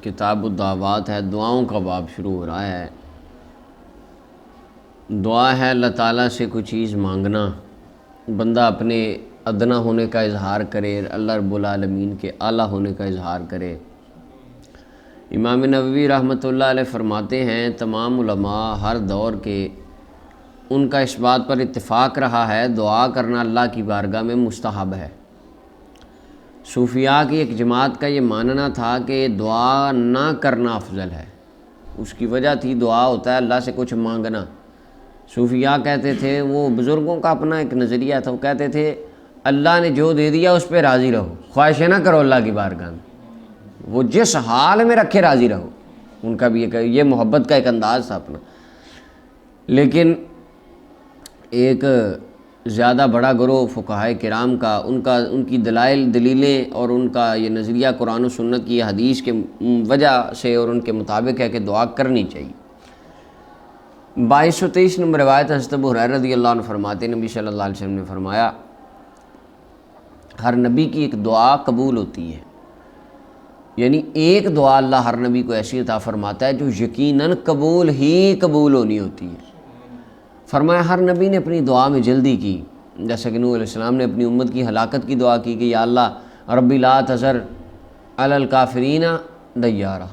کتاب الدعوات ہے، دعاؤں کا باب شروع ہو رہا ہے۔ دعا ہے اللہ تعالیٰ سے کوئی چیز مانگنا، بندہ اپنے ادنا ہونے کا اظہار کرے، اللہ رب العالمین کے اعلیٰ ہونے کا اظہار کرے۔ امام نووی رحمۃ اللہ علیہ فرماتے ہیں تمام علماء ہر دور کے ان کا اس بات پر اتفاق رہا ہے دعا کرنا اللہ کی بارگاہ میں مستحب ہے۔ صوفیاء کی ایک جماعت کا یہ ماننا تھا کہ دعا نہ کرنا افضل ہے، اس کی وجہ تھی دعا ہوتا ہے اللہ سے کچھ مانگنا۔ صوفیاء کہتے تھے، وہ بزرگوں کا اپنا ایک نظریہ تھا، وہ کہتے تھے اللہ نے جو دے دیا اس پہ راضی رہو، خواہشیں نہ کرو اللہ کی بارگاہ میں، وہ جس حال میں رکھے راضی رہو۔ ان کا بھی یہ محبت کا ایک انداز تھا اپنا۔ لیکن ایک زیادہ بڑا گروہ فقہائے کرام کا ان کی دلیلیں اور ان کا یہ نظریہ قرآن و سنت کی حدیث کے وجہ سے اور ان کے مطابق ہے کہ دعا کرنی چاہیے۔ 2223 نمبر روایت حضرت ابو ہریرہ رضی اللہ عنہ فرماتے ہیں نبی صلی اللہ علیہ وسلم نے فرمایا ہر نبی کی ایک دعا قبول ہوتی ہے، یعنی ایک دعا اللہ ہر نبی کو ایسی عطا فرماتا ہے جو یقیناً قبول ہی قبول ہونی ہوتی ہے۔ فرمایا ہر نبی نے اپنی دعا میں جلدی کی، جیسا کہ نوح علیہ السلام نے اپنی امت کی ہلاکت کی دعا کی کہ یا اللہ ربی لا تذر علی الکافرین دیارا،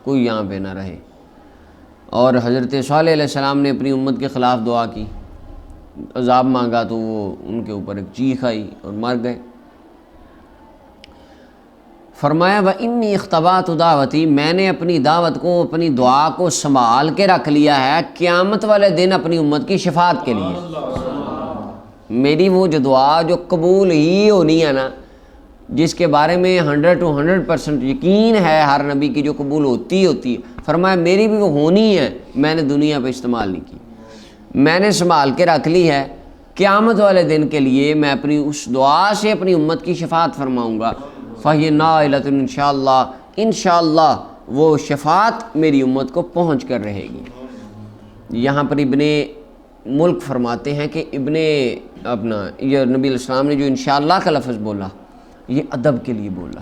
کوئی یہاں پہ نہ رہے۔ اور حضرت صالح علیہ السلام نے اپنی امت کے خلاف دعا کی، عذاب مانگا تو وہ ان کے اوپر ایک چیخ آئی اور مر گئے۔ فرمایا وَإِنِّي اخْتَبَأْتُ دعوتی، میں نے اپنی دعوت کو، اپنی دعا کو سنبھال کے رکھ لیا ہے قیامت والے دن اپنی امت کی شفاعت کے لیے۔ میری وہ جو دعا جو قبول ہی ہونی ہے نا، جس کے بارے میں 100% یقین ہے ہر نبی کی جو قبول ہوتی ہے، فرمایا میری بھی وہ ہونی ہے، میں نے دنیا پہ استعمال نہیں کی، میں نے سنبھال کے رکھ لی ہے قیامت والے دن کے لیے، میں اپنی اس دعا سے اپنی امت کی شفاعت فرماؤں گا۔ فَهِيَ نَائِلَةٌ انشاءاللہ، انشاءاللہ وہ شفاعت میری امت کو پہنچ کر رہے گی۔ یہاں پر ابن ملک فرماتے ہیں کہ یہ نبی علیہ السلام نے جو انشاءاللہ کا لفظ بولا یہ ادب کے لیے بولا،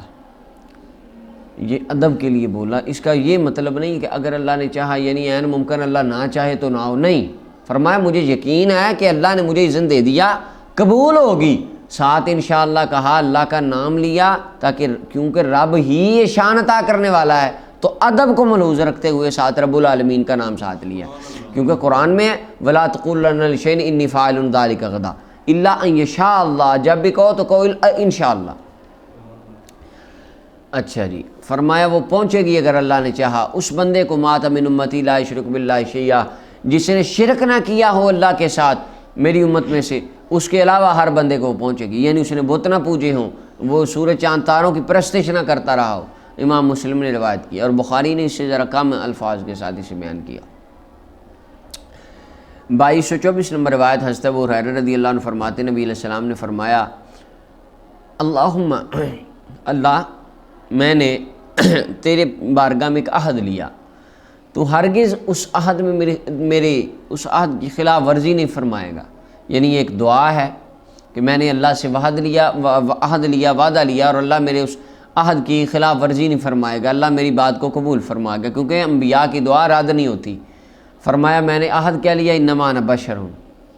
یہ ادب کے لیے بولا، اس کا یہ مطلب نہیں کہ اگر اللہ نے چاہا، یعنی عین ممکن اللہ نہ چاہے تو نہ ہو، نہیں۔ فرمایا مجھے یقین ہے کہ اللہ نے مجھے اذن دے دیا، قبول ہوگی، ساتھ انشاءاللہ کہا، اللہ کا نام لیا، تاکہ کیونکہ رب ہی یہ شان عطا کرنے والا ہے تو ادب کو ملحوظ رکھتے ہوئے ساتھ رب العالمین کا نام ساتھ لیا، کیونکہ قرآن میں وَلَا تَقُولَنَّ لِشَيْءٍ إِنِّي فَاعِلٌ ذَلِكَ غَدًا إِلَّا أَن يَشَاءَ اللَّهُ، جب بھی کہو تو کہو انشاءاللہ۔ اچھا جی، فرمایا وہ پہنچے گی اگر اللہ نے چاہا اس بندے کو مات من امتی لا یشرک باللہ شیئا، جس نے شرک نہ کیا ہو اللہ کے ساتھ میری امت میں سے، اس کے علاوہ ہر بندے کو پہنچے گی، یعنی اس نے بت نہ پوجے ہوں، وہ سورج چاند تاروں کی پرستش نہ کرتا رہا ہو۔ امام مسلم نے روایت کی اور بخاری نے اس سے ذرا کم الفاظ کے ساتھ اسے بیان کیا۔ 2224 نمبر روایت حضرت ابو ہریرہ رضی اللہ عنہ فرماتے نبی علیہ السلام نے فرمایا اللہم، اللہ میں نے تیرے بارگاہ میں ایک عہد لیا، تو ہرگز اس عہد میں میرے اس عہد کی خلاف ورزی نہیں فرمائے گا۔ یعنی یہ ایک دعا ہے کہ میں نے اللہ سے عہد لیا، وعدہ لیا، اور اللہ میرے اس عہد کی خلاف ورزی نہیں فرمائے گا، اللہ میری بات کو قبول فرمائے گا، کیونکہ انبیاء کی دعا رد نہیں ہوتی۔ فرمایا میں نے عہد کیا لیا، انما انا بشر ہوں،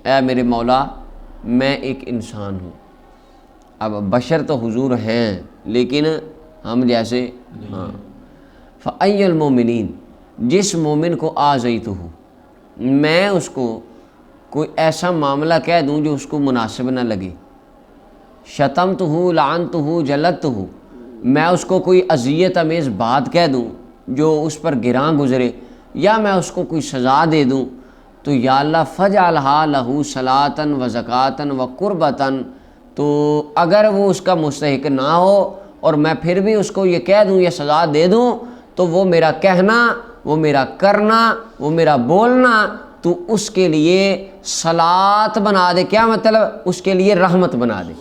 اے میرے مولا میں ایک انسان ہوں۔ اب بشر تو حضور ہیں لیکن ہم جیسے، ہاں۔ فَأَيَّ الْمُؤْمِنِينَ، جس مومن کو آذیتہ، میں اس کو کوئی ایسا معاملہ کہہ دوں جو اس کو مناسب نہ لگے، شتمتہ، لعنتہ، جلدتہ، میں اس کو کوئی اذیت آمیز بات کہہ دوں جو اس پر گراں گزرے، یا میں اس کو کوئی سزا دے دوں، تو یا اللہ فجعلھا لہ صلاۃ و زکاۃ و قربۃ، تو اگر وہ اس کا مستحق نہ ہو اور میں پھر بھی اس کو یہ کہہ دوں یا سزا دے دوں، تو وہ میرا کہنا، وہ میرا کرنا، وہ میرا بولنا تو اس کے لیے صلاۃ بنا دے۔ کیا مطلب؟ اس کے لیے رحمت بنا دے،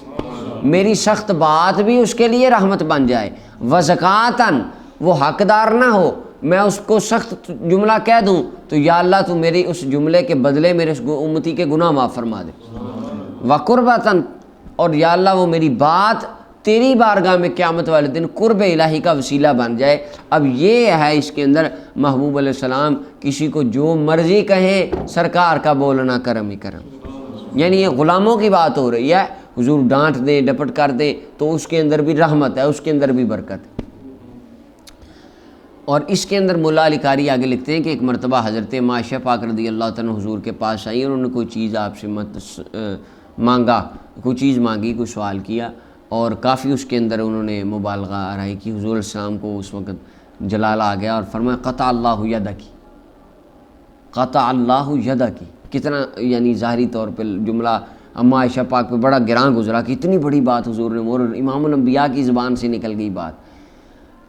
میری سخت بات بھی اس کے لیے رحمت بن جائے۔ وزکاتن، وہ حقدار نہ ہو، میں اس کو سخت جملہ کہہ دوں تو یا اللہ تو میری اس جملے کے بدلے میرے اس امتی کے گناہ معاف فرما دے۔ وقربتن، اور یا اللہ وہ میری بات تیری بارگاہ میں قیامت والے دن قرب الہی کا وسیلہ بن جائے۔ اب یہ ہے اس کے اندر محبوب علیہ السلام کسی کو جو مرضی کہیں، سرکار کا بولنا کرم ہی کرم، یعنی یہ غلاموں کی بات ہو رہی ہے، حضور ڈانٹ دیں ڈپٹ کر دیں تو اس کے اندر بھی رحمت ہے، اس کے اندر بھی برکت ہے۔ اور اس کے اندر مولا علی قاری آگے لکھتے ہیں کہ ایک مرتبہ حضرت عائشہ پاک رضی اللہ تعالیٰ حضور کے پاس آئی، انہوں نے کوئی چیز آپ سے مانگا، کوئی چیز مانگی، کوئی سوال کیا، اور کافی اس کے اندر انہوں نے مبالغہ آرائی کی۔ حضور علیہ السلام کو اس وقت جلال آ گیا اور فرمایا قطع اللہ یدکی، قطع اللہ یدکی، کتنا یعنی ظاہری طور پہ جملہ اما عائشہ پاک پہ بڑا گراں گزرا کہ اتنی بڑی بات حضور نے، اور امام الانبیاء کی زبان سے نکل گئی بات۔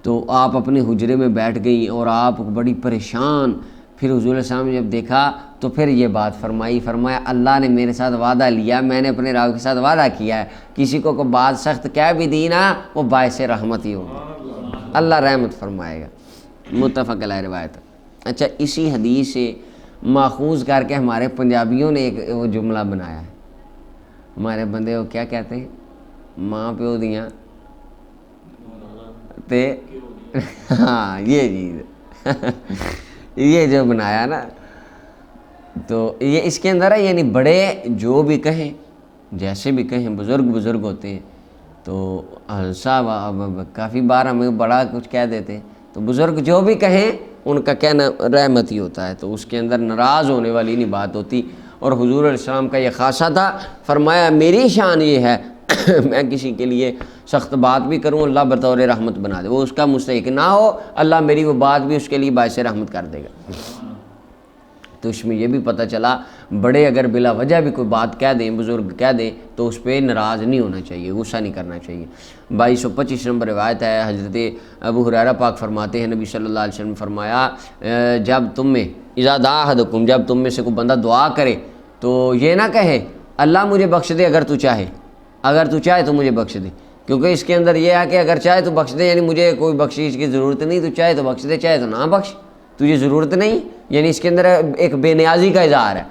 تو آپ اپنے حجرے میں بیٹھ گئی اور آپ بڑی پریشان۔ پھر حضور علیہ السلام نے جب دیکھا تو پھر یہ بات فرمایا اللہ نے میرے ساتھ وعدہ لیا، میں نے اپنے راو کے ساتھ وعدہ کیا ہے، کسی کو بات سخت کہہ بھی دی نا وہ باعث رحمت ہی ہوگی، اللہ رحمت فرمائے گا۔ متفق علیہ روایت۔ اچھا، اسی حدیث سے ماخوذ کر کے ہمارے پنجابیوں نے ایک وہ جملہ بنایا ہے، ہمارے بندے وہ کیا کہتے ہیں، ماں پیو دیاں تے ہاں یہ چیز یہ جو بنایا نا، تو یہ اس کے اندر ہے، یعنی بڑے جو بھی کہیں، جیسے بھی کہیں، بزرگ ہوتے ہیں تو صاحب کافی بار ہمیں بڑا کچھ کہہ دیتے ہیں، تو بزرگ جو بھی کہیں ان کا کہنا رحمت ہی ہوتا ہے، تو اس کے اندر ناراض ہونے والی نہیں بات ہوتی۔ اور حضور علیہ السلام کا یہ خاصہ تھا، فرمایا میری شان یہ ہے میں کسی کے لیے سخت بات بھی کروں اللہ بطور رحمت بنا دے، وہ اس کا مستحق نہ ہو، اللہ میری وہ بات بھی اس کے لیے باعث رحمت کر دے گا۔ تو اس میں یہ بھی پتہ چلا بڑے اگر بلا وجہ بھی کوئی بات کہہ دیں، بزرگ کہہ دیں تو اس پہ ناراض نہیں ہونا چاہیے، غصہ نہیں کرنا چاہیے۔ 2225 نمبر روایت ہے، حضرت ابو ہریرہ پاک فرماتے ہیں نبی صلی اللہ علیہ وسلم نے فرمایا جب تم میں اذا دعا احدکم، جب تم میں سے کوئی بندہ دعا کرے تو یہ نہ کہے اللہ مجھے بخش دے اگر تو چاہے، اگر تو چاہے تو مجھے بخش دے، کیونکہ اس کے اندر یہ ہے کہ اگر چاہے تو بخش دے، یعنی مجھے کوئی بخشش کی ضرورت نہیں، تو چاہے تو بخش دے چاہے تو نہ بخش، تجھے ضرورت نہیں، یعنی اس کے اندر ایک بے نیازی کا اظہار ہے۔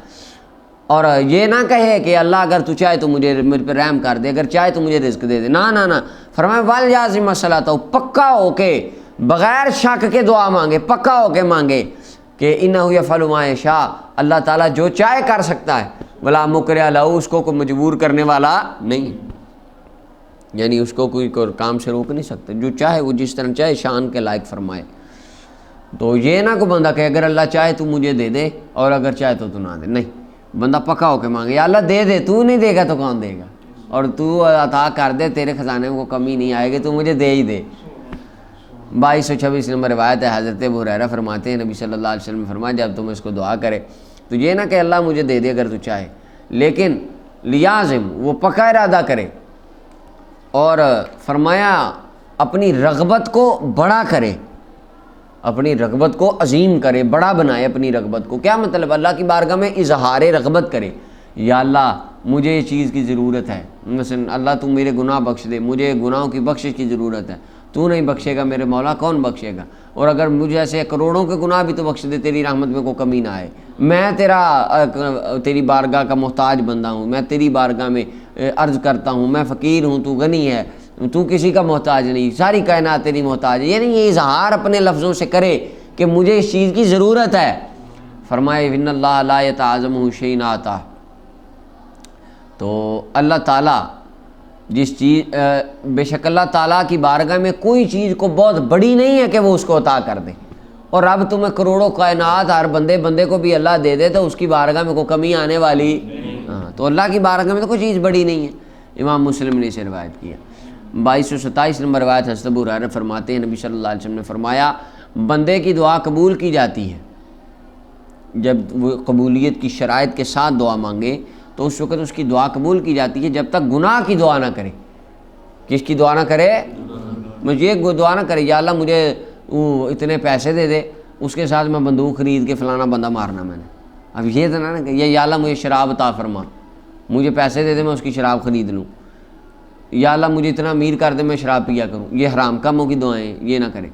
اور یہ نہ کہے کہ اللہ اگر تو چاہے تو مجھے پہ رحم کر دے، اگر چاہے تو مجھے رزق دے دے، نہ فرمایا والیازم الصلاۃ، پکا ہو کے بغیر شک کے دعا مانگے، پکا ہو کے مانگے کہ انہ یفعل ما یشاء، اللہ تعالیٰ جو چاہے کر سکتا ہے، ولا مکرہ لہ، اس کو کوئی مجبور کرنے والا نہیں، یعنی اس کو کوئی کام سے روک نہیں سکتا، جو چاہے وہ جس طرح چاہے شان کے لائق فرمائے۔ تو یہ نہ کوئی بندہ کہ اگر اللہ چاہے تو مجھے دے دے اور اگر چاہے تو نہ دے، نہیں، بندہ پکا ہو کے مانگے یا اللہ دے دے، تو نہیں دے گا تو کون دے گا، اور تو عطا کر دے، تیرے خزانے میں کو کمی نہیں آئے گی، تو مجھے دے ہی دے۔ 2226 نمبر روایت ہے، حضرت ابو ہریرہ فرماتے ہیں نبی صلی اللہ علیہ وسلم نے فرمایا جب تم اس کو دعا کرے تو یہ نہ کہ اللہ مجھے دے دے اگر تو چاہے، لیکن لیازم، وہ پکا ارادہ کرے، اور فرمایا اپنی رغبت کو بڑا کرے، اپنی رغبت کو عظیم کرے، بڑا بنائے اپنی رغبت کو۔ کیا مطلب؟ اللہ کی بارگاہ میں اظہار رغبت کرے، یا اللہ مجھے یہ چیز کی ضرورت ہے، مثلا اللہ تو میرے گناہ بخش دے، مجھے گناہوں کی بخشش کی ضرورت ہے، تو نہیں بخشے گا میرے مولا، کون بخشے گا؟ اور اگر مجھے ایسے کروڑوں کے گناہ بھی تو بخش دے، تیری رحمت میں کوئی کمی نہ آئے، میں تیری بارگاہ کا محتاج بندہ ہوں، میں تیری بارگاہ میں عرض کرتا ہوں، میں فقیر ہوں، تو غنی ہے، تو کسی کا محتاج نہیں، ساری کائنات تیری محتاج ہے، یعنی یہ اظہار اپنے لفظوں سے کرے کہ مجھے اس چیز کی ضرورت ہے۔ فرمائے ان اللہ لا یتعاظمہ شیء آتا، تو اللہ تعالیٰ جس چیز بے شک اللہ تعالیٰ کی بارگاہ میں کوئی چیز کو بہت بڑی نہیں ہے کہ وہ اس کو عطا کر دے، اور اب تمہیں کروڑوں کائنات ہر بندے کو بھی اللہ دے دے تو اس کی بارگاہ میں کوئی کمی آنے والی، ہاں، تو اللہ کی بارگاہ میں تو کوئی چیز بڑی نہیں ہے۔ امام مسلم نے اسے روایت کیا۔ 2227 نمبر روایت حضرت ابو ہریرہ فرماتے ہیں نبی صلی اللہ علیہ وسلم نے فرمایا بندے کی دعا قبول کی جاتی ہے جب وہ قبولیت کی شرائط کے ساتھ دعا مانگے تو اس وقت اس کی دعا قبول کی جاتی ہے جب تک گناہ کی دعا نہ کرے۔ کس کی دعا نہ کرے؟ مجھے یہ دعا نہ کرے یا اللہ مجھے وہ اتنے پیسے دے دے، اس کے ساتھ میں بندوق خرید کے فلانا بندہ مارنا میں نے، اب یہ تو نہ کہ یا اللہ مجھے شراب عطا فرما، مجھے پیسے دے دے میں اس کی شراب خرید لوں، یا اللہ مجھے اتنا امیر کر دے میں شراب پیا کروں، یہ حرام کاموں کی دعائیں یہ نہ کرے۔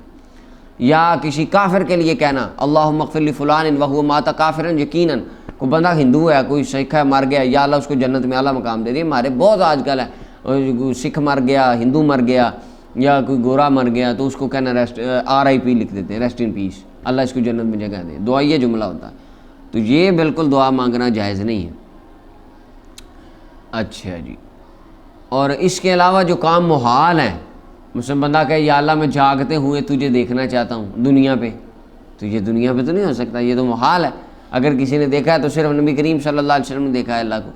یا کسی کافر کے لیے کہنا اللہم اغفر لفلان وہو مات کافرا، یقیناً کوئی بندہ ہندو ہے، کوئی سکھ ہے، مر گیا، یا اللہ اس کو جنت میں اعلیٰ مقام دے دے۔ ہمارے بہت آج کل ہے سکھ مر گیا، ہندو مر گیا یا کوئی گورا مر گیا تو اس کو کہنا RIP لکھ دیتے ہیں، ریسٹ ان پیس، اللہ اس کو جنت میں جگہ دے، دعا یہ جملہ ہوتا ہے. تو یہ بالکل دعا مانگنا جائز نہیں ہے. اچھا جی، اور اس کے علاوہ جو کام محال ہیں، مثلا بندہ کہے یا اللہ میں جاگتے ہوئے تجھے دیکھنا چاہتا ہوں دنیا پہ، تو یہ دنیا پہ تو نہیں ہو سکتا، یہ تو محال ہے. اگر کسی نے دیکھا ہے تو صرف نبی کریم صلی اللہ علیہ وسلم نے دیکھا ہے اللہ کو،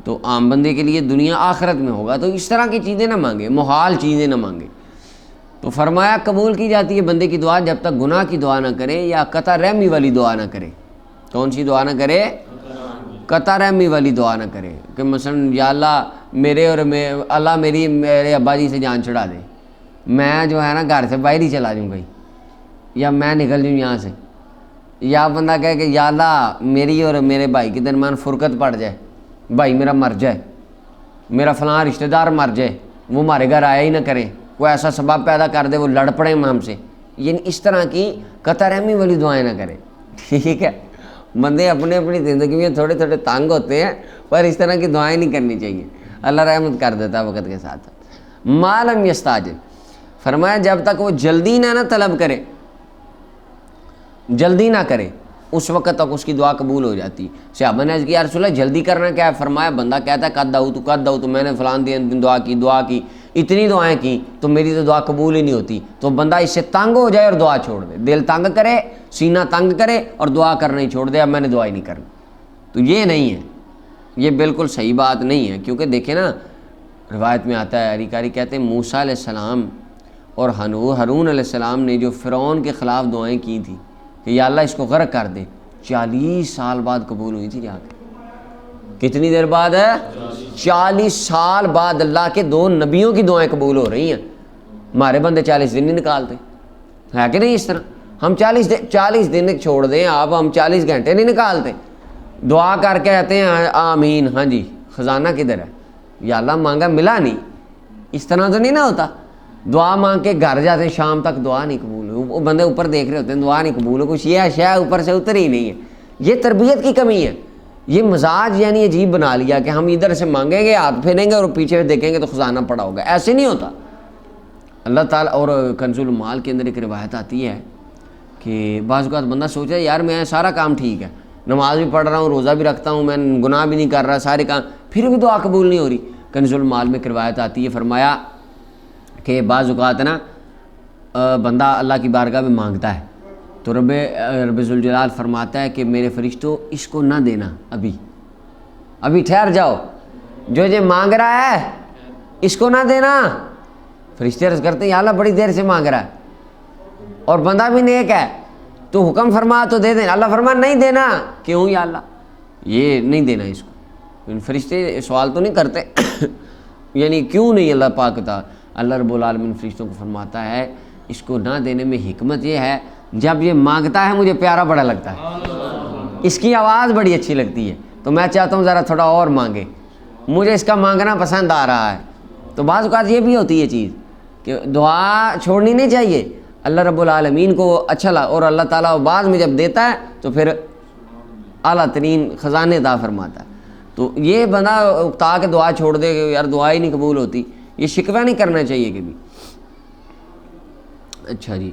تو عام بندے کے لیے دنیا آخرت میں ہوگا. تو اس طرح کی چیزیں نہ مانگے، محال چیزیں نہ مانگے. تو فرمایا قبول کی جاتی ہے بندے کی دعا جب تک گناہ کی دعا نہ کرے یا قطع رحمی والی دعا نہ کرے. کون سی دعا نہ کرے؟ قطع رحمی والی دعا نہ کرے، کہ مثلا یا اللہ میرے اور اللہ میرے ابا جی سے جان چھڑا دے، میں جو ہے نا گھر سے باہر ہی چلا جاؤں گئی، یا میں نکل جاؤں یہاں سے. یا بندہ کہے کہ یا اللہ میری اور میرے بھائی کے درمیان فرقت پڑ جائے، بھائی میرا مر جائے، میرا فلاں رشتہ دار مر جائے، وہ ہمارے گھر آیا ہی نہ کرے، کوئی ایسا سبب پیدا کر دے وہ لڑ پڑے ہم سے. یعنی اس طرح کی قطع رحمی والی دعائیں نہ کرے. ٹھیک ہے، بندے اپنے اپنی زندگی میں تھوڑے تھوڑے تنگ ہوتے ہیں، پر اس طرح کی دعائیں نہیں کرنی چاہیے، اللہ رحمت کر دیتا ہے وقت کے ساتھ. ما لم یستعجل، فرمایا جب تک وہ جلدی نہ طلب کرے، جلدی نہ کرے، اس وقت تک اس کی دعا قبول ہو جاتی. صحابہ نے عرض کیا یا رسول اللہ جلدی کرنا کیا ہے؟ فرمایا بندہ کہتا ہے قد دعوت، میں نے فلان دن دعا کی، اتنی دعائیں کی تو میری تو دعا قبول ہی نہیں ہوتی. تو بندہ اس سے تنگ ہو جائے اور دعا چھوڑ دے، دل تنگ کرے، سینہ تنگ کرے اور دعا کرنا ہی چھوڑ دے، اب میں نے دعا ہی نہیں کرنی. تو یہ نہیں ہے، یہ بالکل صحیح بات نہیں ہے. کیونکہ دیکھیں نا، روایت میں آتا ہے، علی قاری کہتے ہیں موسیٰ علیہ السلام اور ہارون علیہ السلام نے جو فرعون کے خلاف دعائیں کی تھی کہ یا اللہ اس کو غرق کر دے، 40 سال بعد قبول ہوئی تھی جا کے. کتنی دیر بعد ہے؟ 40 سال بعد اللہ کے 2 نبیوں کی دعائیں قبول ہو رہی ہیں. ہمارے بندے 40 دن نہیں نکالتے، ہے کہ نہیں؟ اس طرح ہم 40 دن چھوڑ دیں آپ، ہم 40 گھنٹے نہیں نکالتے، دعا کر کے کہتے ہیں آمین، ہاں جی خزانہ کدھر ہے؟ یا اللہ مانگا ملا نہیں. اس طرح تو نہیں نہ ہوتا. دعا مانگ کے گھر جاتے ہیں، شام تک دعا نہیں قبول ہوئی، وہ بندے اوپر دیکھ رہے ہوتے ہیں دعا نہیں قبول ہو، کچھ یہ اشیاء اوپر سے اتر ہی نہیں ہے. یہ تربیت کی کمی ہے، یہ مزاج یعنی عجیب بنا لیا کہ ہم ادھر سے مانگیں گے، ہاتھ پھیریں گے اور پیچھے دیکھیں گے تو خزانہ پڑا ہوگا. ایسے نہیں ہوتا اللہ تعالیٰ. اور کنز المال کے اندر ایک روایت آتی ہے کہ بعض اوقات بندہ سوچا یار میں سارا کام ٹھیک ہے، نماز بھی پڑھ رہا ہوں، روزہ بھی رکھتا ہوں، میں گناہ بھی نہیں کر رہا، سارے کام، پھر بھی دعا قبول نہیں ہو رہی. کنز المال میں ایک روایت آتی ہے، فرمایا کہ بعض اوقات نا بندہ اللہ کی بارگاہ میں مانگتا ہے تو رب ذوالجلال فرماتا ہے کہ میرے فرشتوں اس کو نہ دینا، ابھی ٹھہر جاؤ، جو یہ مانگ رہا ہے اس کو نہ دینا. فرشتے عرض کرتے ہیں یا اللہ بڑی دیر سے مانگ رہا ہے اور بندہ بھی نیک ہے، تو حکم فرما تو دے دیں. اللہ فرما نہیں دینا. کیوں یا اللہ؟ یہ نہیں دینا اس کو. فرشتے سوال تو نہیں کرتے یعنی کیوں نہیں اللہ پاک تھا. اللہ رب العالمین فرشتوں کو فرماتا ہے اس کو نہ دینے میں حکمت یہ ہے، جب یہ مانگتا ہے مجھے پیارا بڑا لگتا ہے، اس کی آواز بڑی اچھی لگتی ہے، تو میں چاہتا ہوں ذرا تھوڑا اور مانگے، مجھے اس کا مانگنا پسند آ رہا ہے. تو بعض اوقات یہ بھی ہوتی ہے چیز کہ دعا چھوڑنی نہیں چاہیے. اللہ رب العالمین کو اچھا لگا اور اللہ تعالیٰ بعض میں جب دیتا ہے تو پھر اعلیٰ ترین خزانے عطا فرماتا ہے. تو یہ بندہ اکتا کے دعا چھوڑ دے کہ یار دعا ہی نہیں قبول ہوتی، یہ شکوہ نہیں کرنا چاہیے کبھی. اچھا جی،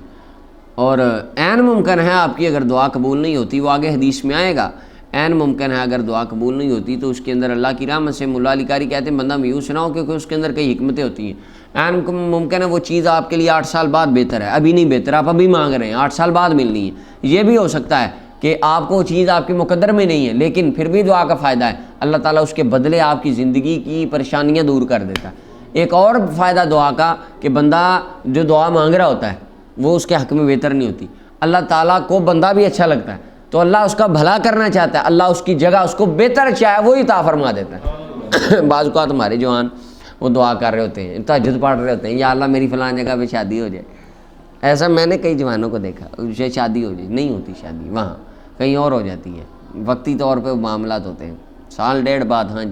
اور عین ممکن ہے آپ کی اگر دعا قبول نہیں ہوتی، وہ آگے حدیث میں آئے گا، عین ممکن ہے اگر دعا قبول نہیں ہوتی تو اس کے اندر اللہ کی رحمت سے مولا علی قاری کہتے ہیں بندہ میوس نہ ہو، کیونکہ اس کے اندر کئی حکمتیں ہوتی ہیں. عین ممکن ہے وہ چیز آپ کے لیے 8 سال بعد بہتر ہے، ابھی نہیں بہتر، آپ ابھی مانگ رہے ہیں، 8 سال بعد ملنی ہے. یہ بھی ہو سکتا ہے کہ آپ کو وہ چیز آپ کے مقدر میں نہیں ہے لیکن پھر بھی دعا کا فائدہ ہے، اللہ تعالیٰ اس کے بدلے آپ کی زندگی کی پریشانیاں دور کر دیتا ہے. ایک اور فائدہ دعا کا کہ بندہ جو دعا مانگ رہا ہوتا ہے وہ اس کے حق میں بہتر نہیں ہوتی، اللہ تعالیٰ کو بندہ بھی اچھا لگتا ہے تو اللہ اس کا بھلا کرنا چاہتا ہے، اللہ اس کی جگہ اس کو بہتر چاہے وہی عطا فرما دیتا ہے. بعض اوقات ہمارے جوان وہ دعا کر رہے ہوتے ہیں، تہجد پڑھ رہے ہوتے ہیں یا اللہ میری فلاں جگہ پہ شادی ہو جائے. ایسا میں نے کئی جوانوں کو دیکھا، اسے شادی ہو جائے، نہیں ہوتی شادی، وہاں کہیں اور ہو جاتی ہے، وقتی طور پہ معاملات ہوتے ہیں، سال ڈیڑھ بعد. ہاں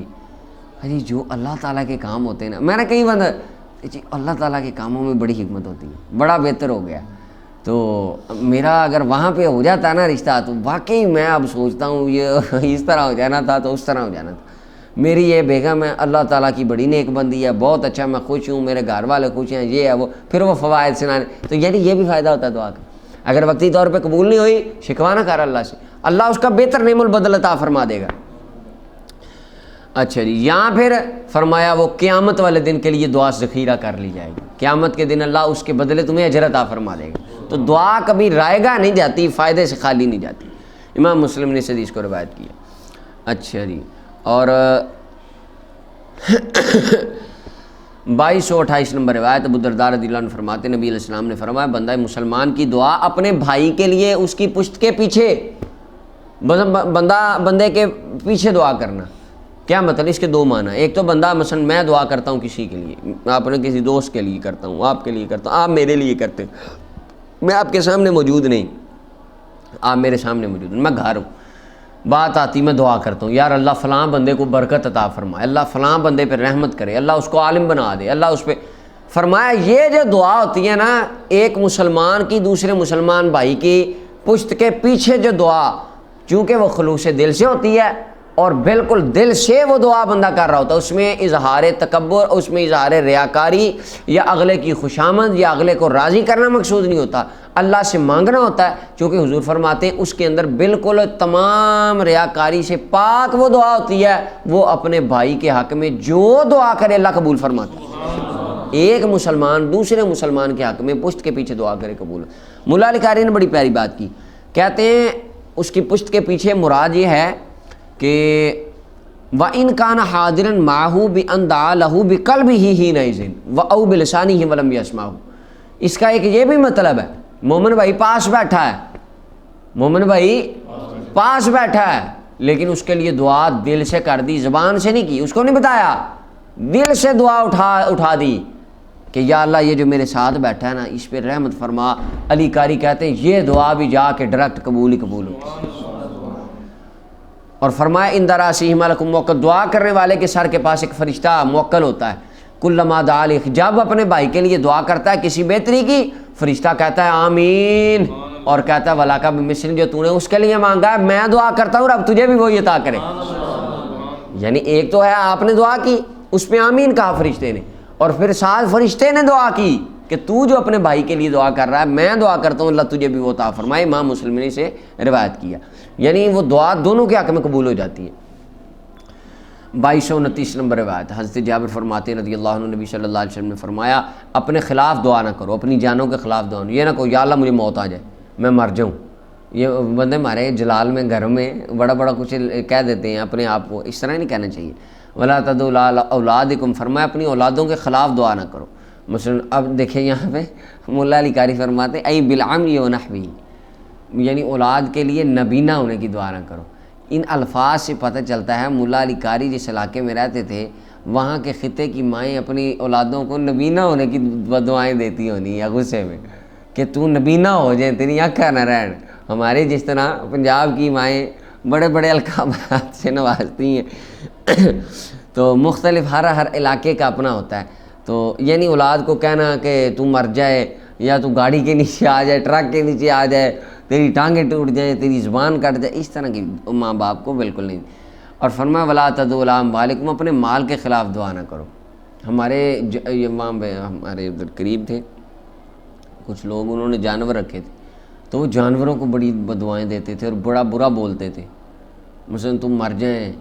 جی جو اللہ تعالیٰ کے کام ہوتے ہیں نا، میں نے کئی بندہ جی اللہ تعالیٰ کے کاموں میں بڑی حکمت ہوتی ہے، بڑا بہتر ہو گیا. تو میرا اگر وہاں پہ ہو جاتا نا رشتہ تو واقعی میں اب سوچتا ہوں یہ اس طرح ہو جانا تھا تو اس طرح ہو جانا تھا. میری یہ بیگم ہے اللہ تعالیٰ کی بڑی نیک بندی ہے، بہت اچھا، میں خوش ہوں، میرے گھر والے خوش ہیں، یہ ہے وہ، پھر وہ فوائد سنانے. تو یعنی یہ بھی فائدہ ہوتا ہے دعا کا. اگر وقتی طور پہ قبول نہیں ہوئی، شکوہ نہ کر اللہ سے، اللہ اس کا بہتر نعم البدل عطا فرما دے گا. اچھا جی، یہاں پھر فرمایا وہ قیامت والے دن کے لیے دعا ذخیرہ کر لی جائے گی. قیامت کے دن اللہ اس کے بدلے تمہیں اجر عطا فرما دے گا. تو دعا کبھی رائے گاہ نہیں جاتی، فائدے سے خالی نہیں جاتی. امام مسلم نے اس حدیث کو روایت کیا. اچھا جی، اور 2228 نمبر روایت ابو الدرداء رضی اللہ عنہ فرماتے نبی علیہ السلام نے فرمایا بندہ مسلمان کی دعا اپنے بھائی کے لیے اس کی پشت کے پیچھے، بندے کے پیچھے دعا کرنا. کیا مطلب؟ اس کے دو معنی. ایک تو بندہ مثلا میں دعا کرتا ہوں کسی کے لیے، میں اپنے کسی دوست کے لیے کرتا ہوں، آپ کے لیے کرتا ہوں، آپ میرے لیے کرتے ہیں، میں آپ کے سامنے موجود نہیں، آپ میرے سامنے موجود ہیں، میں گھر ہوں، بات آتی میں دعا کرتا ہوں یار اللہ فلاں بندے کو برکت عطا فرمائے، اللہ فلاں بندے پہ رحمت کرے، اللہ اس کو عالم بنا دے، اللہ اس پہ فرمایا. یہ جو دعا ہوتی ہے نا ایک مسلمان کی دوسرے مسلمان بھائی کی پشت کے پیچھے جو دعا، چونکہ وہ خلوص دل سے ہوتی ہے اور بالکل دل سے وہ دعا بندہ کر رہا ہوتا ہے، اس میں اظہار تکبر، اس میں اظہار ریاکاری یا اگلے کی خوشامد یا اگلے کو راضی کرنا مقصود نہیں ہوتا، اللہ سے مانگنا ہوتا ہے. چونکہ حضور فرماتے ہیں اس کے اندر بالکل تمام ریاکاری سے پاک وہ دعا ہوتی ہے، وہ اپنے بھائی کے حق میں جو دعا کرے اللہ قبول فرماتا ہے. ایک مسلمان دوسرے مسلمان کے حق میں پشت کے پیچھے دعا کرے قبول. ملا علی قاری نے بڑی پیاری بات کی، کہتے ہیں اس کی پشت کے پیچھے مراد یہ ہے کہ وَإِنْ كَانَ حَاضِرًا مَعَهُ بِأَنْ دَعَا لَهُ بِقَلْبِهِ حِينَئِذٍ وَأَوْ بِلِسَانِهِ وَلَمْ يَسْمَعْهُ. اس کا ایک یہ بھی مطلب ہے، مومن بھائی پاس بیٹھا ہے، مومن بھائی پاس بیٹھا ہے، لیکن اس کے لیے دعا دل سے کر دی، زبان سے نہیں کی، اس کو نہیں بتایا، دل سے دعا اٹھا دی کہ یا اللہ یہ جو میرے ساتھ بیٹھا ہے نا اس پہ رحمت فرما. علی قاری کہتے ہیں یہ دعا بھی جا کے ڈائریکٹ قبول ہی قبول ہوتی. اور فرمایا ان دراسیہ ملکم موکل، دعا کرنے والے کے سر کے پاس ایک فرشتہ موکل ہوتا ہے. کلما دعا لکھ، جب اپنے بھائی کے لیے دعا کرتا ہے کسی بہتری کی، فرشتہ کہتا ہے آمین، اور کہتا ہے ولاکا بمثل، جو تو نے اس کے لیے مانگا ہے میں دعا کرتا ہوں رب تجھے بھی وہی عطا کرے. یعنی ایک تو ہے آپ نے دعا کی اس پہ آمین کہا فرشتے نے، اور پھر ساتھ فرشتے نے دعا کی کہ تو جو اپنے بھائی کے لیے دعا کر رہا ہے میں دعا کرتا ہوں اللہ تجھے بھی وہ عطا فرمائے. امام مسلم نے اسے روایت کیا، یعنی وہ دعا دونوں کے حق میں قبول ہو جاتی ہے. 2229 نمبر روایت حضرت جابر فرماتے ہیں رضی اللہ عنہ نبی صلی اللہ علیہ وسلم نے فرمایا اپنے خلاف دعا نہ کرو، اپنی جانوں کے خلاف دعا نہ، یہ نہ کہو یا اللہ مجھے موت آ جائے میں مر جاؤں. یہ بندے ہمارے جلال میں گھر میں بڑا کچھ کہہ دیتے ہیں اپنے آپ کو، اس طرح نہیں کہنا چاہیے. ولا تدعوا علی اولادکم، فرمایا اپنی اولادوں کے خلاف دعا نہ کرو. مثلا اب دیکھیں یہاں پہ مولا علی قاری فرماتے ہیں ای بالعمل ونحوہ، یعنی اولاد کے لیے نبینہ ہونے کی دعا نہ کرو. ان الفاظ سے پتہ چلتا ہے مولا علی قاری جس علاقے میں رہتے تھے وہاں کے خطے کی مائیں اپنی اولادوں کو نبینہ ہونے کی دعائیں دیتی ہونی یا غصے میں کہ تو نبینہ ہو جائے، تیری آنکھیں نہ رہن. ہمارے جس طرح پنجاب کی مائیں بڑے بڑے القابات سے نوازتی ہیں تو مختلف ہر علاقے کا اپنا ہوتا ہے. تو یعنی اولاد کو کہنا کہ تو مر جائے یا تو گاڑی کے نیچے آ جائے، ٹرک کے نیچے آ جائے، تیری ٹانگیں ٹوٹ جائیں، تیری زبان کٹ جائے، اس طرح کی ماں باپ کو بالکل نہیں. اور فرمایا ولا تدعوا علی اموالکم، اپنے مال کے خلاف دعا نہ کرو. ہمارے امام ہمارے ادھر قریب تھے کچھ لوگ، انہوں نے جانور رکھے تھے تو وہ جانوروں کو بڑی بدوائیں دیتے تھے اور بڑا برا بولتے تھے، مثلا تم مر جائیں.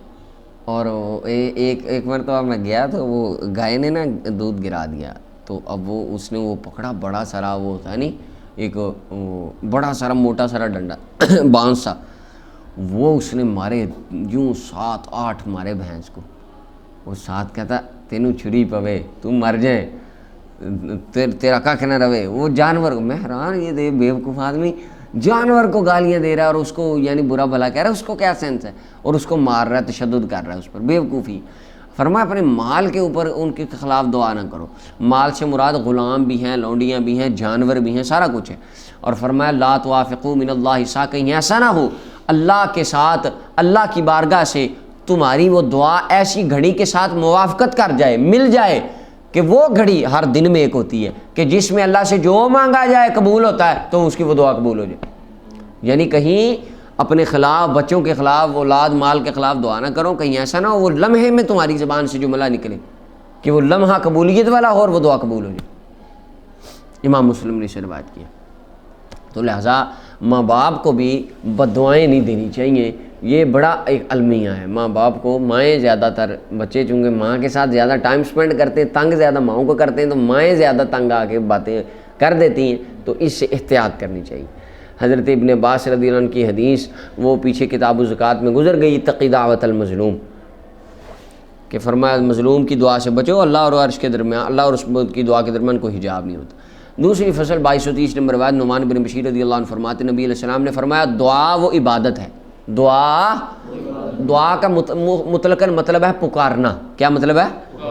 اور ایک مرتبہ میں گیا تو وہ گائے نے نا دودھ گرا دیا، تو اب وہ اس نے وہ پکڑا بڑا سارا وہ ہوتا ہے نہیں ایک بڑا سارا موٹا سارا ڈنڈا بانس سا، وہ اس نے مارے یوں 7-8 مارے بھینس کو. وہ ساتھ کہتا تینوں چھری پوے تم مر جائیں تیرا کھ نہ رہے. وہ جانور کو، میں حیران یہ دے بیوقوف آدمی جانور کو گالیاں دے رہا ہے اور اس کو یعنی برا بھلا کہہ رہا ہے، اس کو کیا سینس ہے، اور اس کو مار رہا ہے، تشدد کر رہا ہے اس پر، بیوقوفی. فرمایا اپنے مال کے اوپر ان کے خلاف دعا نہ کرو. مال سے مراد غلام بھی ہیں، لونڈیاں بھی ہیں، جانور بھی ہیں، سارا کچھ ہے. اور فرمایا لا توافقوا من اللہ سا، کہیں ایسا نہ ہو اللہ کے ساتھ، اللہ کی بارگاہ سے تمہاری وہ دعا ایسی گھڑی کے ساتھ موافقت کر جائے، مل جائے کہ وہ گھڑی ہر دن میں ایک ہوتی ہے کہ جس میں اللہ سے جو مانگا جائے قبول ہوتا ہے، تو اس کی وہ دعا قبول ہو جائے. یعنی کہیں اپنے خلاف، بچوں کے خلاف، اولاد مال کے خلاف دعا نہ کرو، کہیں ایسا نہ ہو وہ لمحے میں تمہاری زبان سے جملہ نکلے کہ وہ لمحہ قبولیت والا ہو اور وہ دعا قبول ہو جائے۔ امام مسلم نے اسے روایت کیا۔ تو لہٰذا ماں باپ کو بھی بد دعائیں نہیں دینی چاہیے، یہ بڑا ایک المیہ ہے۔ ماں باپ کو، مائیں زیادہ تر، بچے چونکہ ماں کے ساتھ زیادہ ٹائم سپینڈ کرتے ہیں، تنگ زیادہ ماؤں کو کرتے ہیں، تو مائیں زیادہ تنگ آ کے باتیں کر دیتی ہیں، تو اس سے احتیاط کرنی چاہیے۔ حضرت ابن عباس رضی اللہ عنہ کی حدیث وہ پیچھے کتاب الزکوٰۃ میں گزر گئی، اتقی دعوت المظلوم، کہ فرمایا مظلوم کی دعا سے بچو، اللہ اور عرش کے درمیان، اللہ اور اس کی دعا کے درمیان کوئی حجاب نہیں ہوتا۔ دوسری فصل 2230 نمبر روایت نعمان بن بشیر رضی اللہ عنہ فرماتے نبی علیہ السلام نے فرمایا دعا وہ عبادت ہے۔ دعا کا مطلقاً مطلب ہے پکارنا۔ کیا مطلب ہے؟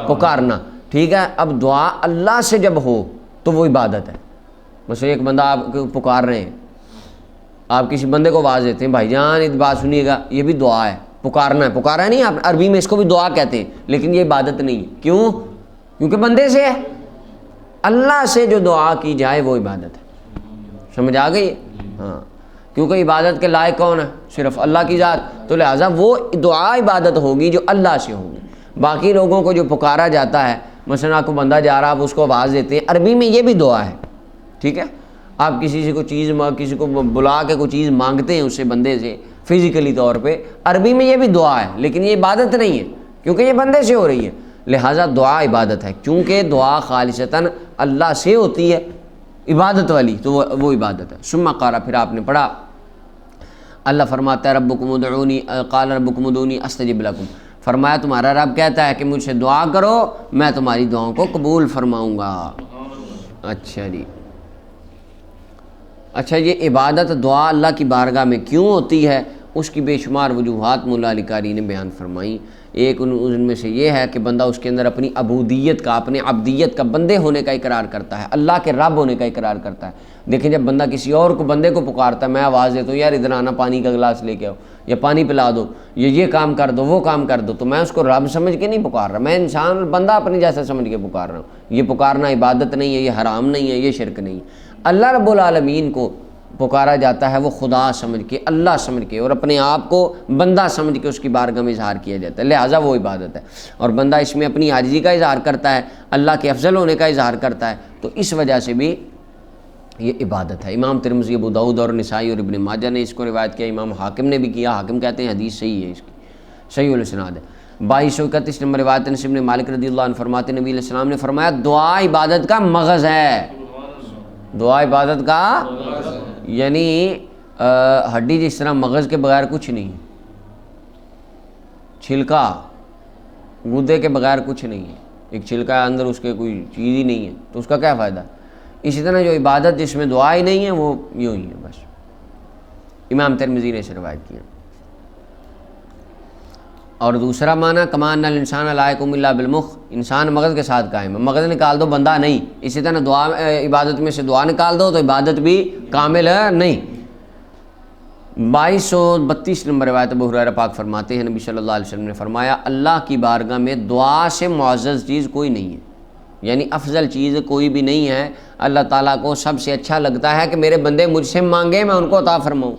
پکارنا، ٹھیک ہے۔ اب دعا اللہ سے جب ہو تو وہ عبادت ہے۔ مثلا ایک بندہ آپ کو پکار رہے ہیں، آپ کسی بندے کو آواز دیتے ہیں بھائی جان ایک بات سنیے گا، یہ بھی دعا ہے، پکارنا ہے۔ پکارا نہیں، آپ عربی میں اس کو بھی دعا کہتے ہیں، لیکن یہ عبادت نہیں ہے۔ کیوں؟ کیونکہ بندے سے ہے۔ اللہ سے جو دعا کی جائے وہ عبادت ہے۔ سمجھ آ گئی؟ ہاں، کیونکہ عبادت کے لائق کون ہے؟ صرف اللہ کی ذات، تو لہٰذا وہ دعا عبادت ہوگی جو اللہ سے ہوگی۔ باقی لوگوں کو جو پکارا جاتا ہے، مثلا آپ کو بندہ جا رہا، آپ اس کو آواز دیتے ہیں، عربی میں یہ بھی دعا ہے، ٹھیک ہے۔ آپ کسی سے کوئی چیز، کسی کو بلا کے کوئی چیز مانگتے ہیں اس سے، بندے سے فزیکلی طور پہ، عربی میں یہ بھی دعا ہے، لیکن یہ عبادت نہیں ہے کیونکہ یہ بندے سے ہو رہی ہے۔ لہٰذا دعا عبادت ہے، کیونکہ دعا خالصتاً اللہ سے ہوتی ہے، عبادت والی، تو وہ عبادت ہے۔ ثم قال، پھر آپ نے پڑھا، اللہ فرماتا ہے ربکم ادعونی، قال ربکم ادعونی استجب لکم، فرمایا تمہارا رب کہتا ہے کہ مجھ سے دعا کرو، میں تمہاری دعاؤں کو قبول فرماؤں گا۔ اچھا جی، اچھا یہ عبادت دعا اللہ کی بارگاہ میں کیوں ہوتی ہے، اس کی بے شمار وجوہات مولا علی قاری نے بیان فرمائی۔ ایک ان میں سے یہ ہے کہ بندہ اس کے اندر اپنی عبودیت کا، اپنے عبدیت کا، بندے ہونے کا اقرار کرتا ہے، اللہ کے رب ہونے کا اقرار کرتا ہے۔ دیکھیں جب بندہ کسی اور کو، بندے کو پکارتا ہے، میں آواز دیتا ہوں یار ادھر آنا، پانی کا گلاس لے کے آؤ، یا پانی پلا دو، یہ کام کر دو، وہ کام کر دو، تو میں اس کو رب سمجھ کے نہیں پکار رہا، میں انسان بندہ اپنی جیسا سمجھ کے پکار رہا ہوں۔ یہ پکارنا عبادت نہیں ہے، یہ حرام نہیں ہے، یہ شرک نہیں ہے۔ اللہ رب العالمین کو پکارا جاتا ہے وہ خدا سمجھ کے، اللہ سمجھ کے، اور اپنے آپ کو بندہ سمجھ کے اس کی بارگاہ میں اظہار کیا جاتا ہے، لہٰذا وہ عبادت ہے۔ اور بندہ اس میں اپنی عاجزی کا اظہار کرتا ہے، اللہ کے افضل ہونے کا اظہار کرتا ہے، تو اس وجہ سے بھی یہ عبادت ہے۔ امام ترمذی، ابو داؤد اور نسائی اور ابن ماجہ نے اس کو روایت کیا، امام حاکم نے بھی کیا، حاکم کہتے ہیں حدیث صحیح ہے، اس کی صحیح الاسناد ہے۔ 2231 نمبر روایت انس بن مالک رضی اللہ عنہ فرماتے نبی علیہ السلام نے فرمایا دعا عبادت کا مغز ہے۔ دعا عبادت کا یعنی ہڈی جس طرح مغز کے بغیر کچھ نہیں، چھلکا گودے کے بغیر کچھ نہیں ہے، ایک چھلکا اندر اس کے کوئی چیز ہی نہیں ہے، تو اس کا کیا فائدہ؟ اسی طرح جو عبادت جس میں دعا ہی نہیں ہے وہ یوں ہی ہے بس۔ امام ترمذی نے اسے روایت کیا۔ اور دوسرا معنی کمان الانسان لا یقوم الا بالمخ، انسان مغز کے ساتھ قائم ہے، مغز نکال دو بندہ نہیں۔ اسی طرح دعا، عبادت میں سے دعا نکال دو تو عبادت بھی کامل ہے نہیں۔ 2232 نمبر روایت ابو ہریرہ پاک فرماتے ہیں نبی صلی اللہ علیہ وسلم نے فرمایا اللہ کی بارگاہ میں دعا سے معزز چیز کوئی نہیں ہے، یعنی افضل چیز کوئی بھی نہیں ہے۔ اللہ تعالیٰ کو سب سے اچھا لگتا ہے کہ میرے بندے مجھ سے مانگے، میں ان کو عطا فرماؤں۔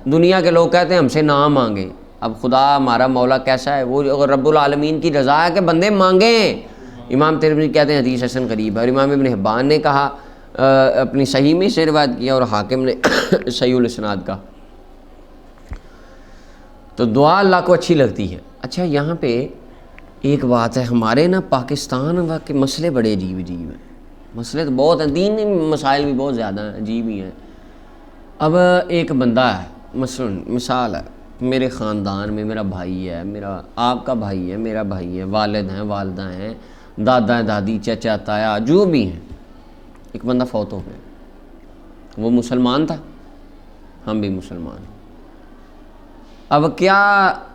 دنیا کے لوگ کہتے ہیں ہم سے نہ مانگے، اب خدا ہمارا مولا کیسا ہے؟ وہ رب العالمین کی رضا ہے کہ بندے مانگیں۔ امام ترمذی کہتے ہیں حدیث حسن غریب ہے، اور امام ابن حبان نے کہا اپنی صحیح میں سے روایت کیا، اور حاکم نے صحیح الاسناد کا۔ تو دعا اللہ کو اچھی لگتی ہے۔ اچھا یہاں پہ ایک بات ہے، ہمارے نا پاکستان کے مسئلے بڑے عجیب عجیب ہیں، مسئلے تو بہت ہیں، دینی مسائل بھی بہت زیادہ ہیں، عجیب ہی ہیں۔ اب ایک بندہ ہے، مثال ہے، میرے خاندان میں میرا بھائی ہے، میرا آپ کا بھائی ہے، میرا بھائی ہے، والد ہیں، والدہ ہیں، دادا دادی، چچا تایا، جو بھی ہیں، ایک بندہ فوت ہو گیا، وہ مسلمان تھا، ہم بھی مسلمان ہیں۔ اب کیا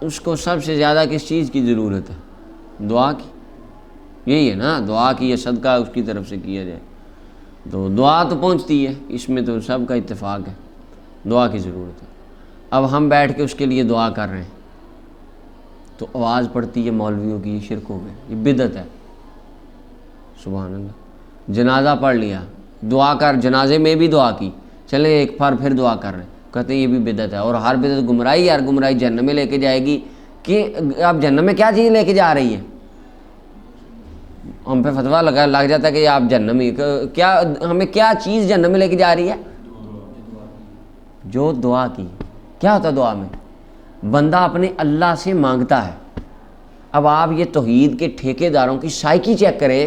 اس کو سب سے زیادہ کس چیز کی ضرورت ہے؟ دعا کی، یہی ہے نا، دعا کی، یہ صدقہ اس کی طرف سے کیا جائے، تو دعا تو پہنچتی ہے، اس میں تو سب کا اتفاق ہے، دعا کی ضرورت ہے۔ اب ہم بیٹھ کے اس کے لیے دعا کر رہے ہیں تو آواز پڑتی ہے مولویوں کی، یہ شرک ہو گیا، یہ بدعت ہے۔ سبحان اللہ۔ جنازہ پڑھ لیا، دعا کر، جنازے میں بھی دعا کی، چلیں ایک بار پھر دعا کر رہے ہیں، کہتے ہیں یہ بھی بدعت ہے، اور ہر بدعت گمراہی، ہر گمراہی جہنم میں لے کے جائے گی۔ کہ آپ جہنم میں کیا چیز لے کے جا رہی ہے؟ ہم پہ فتویٰ لگ جاتا ہے کہ آپ جہنمی، کیا ہمیں کیا چیز جہنم میں لے کے جا رہی ہے؟ جو دعا کی۔ کیا ہوتا ہے دعا میں؟ بندہ اپنے اللہ سے مانگتا ہے۔ اب آپ یہ توحید کے ٹھیکیداروں کی سائیکی چیک کریں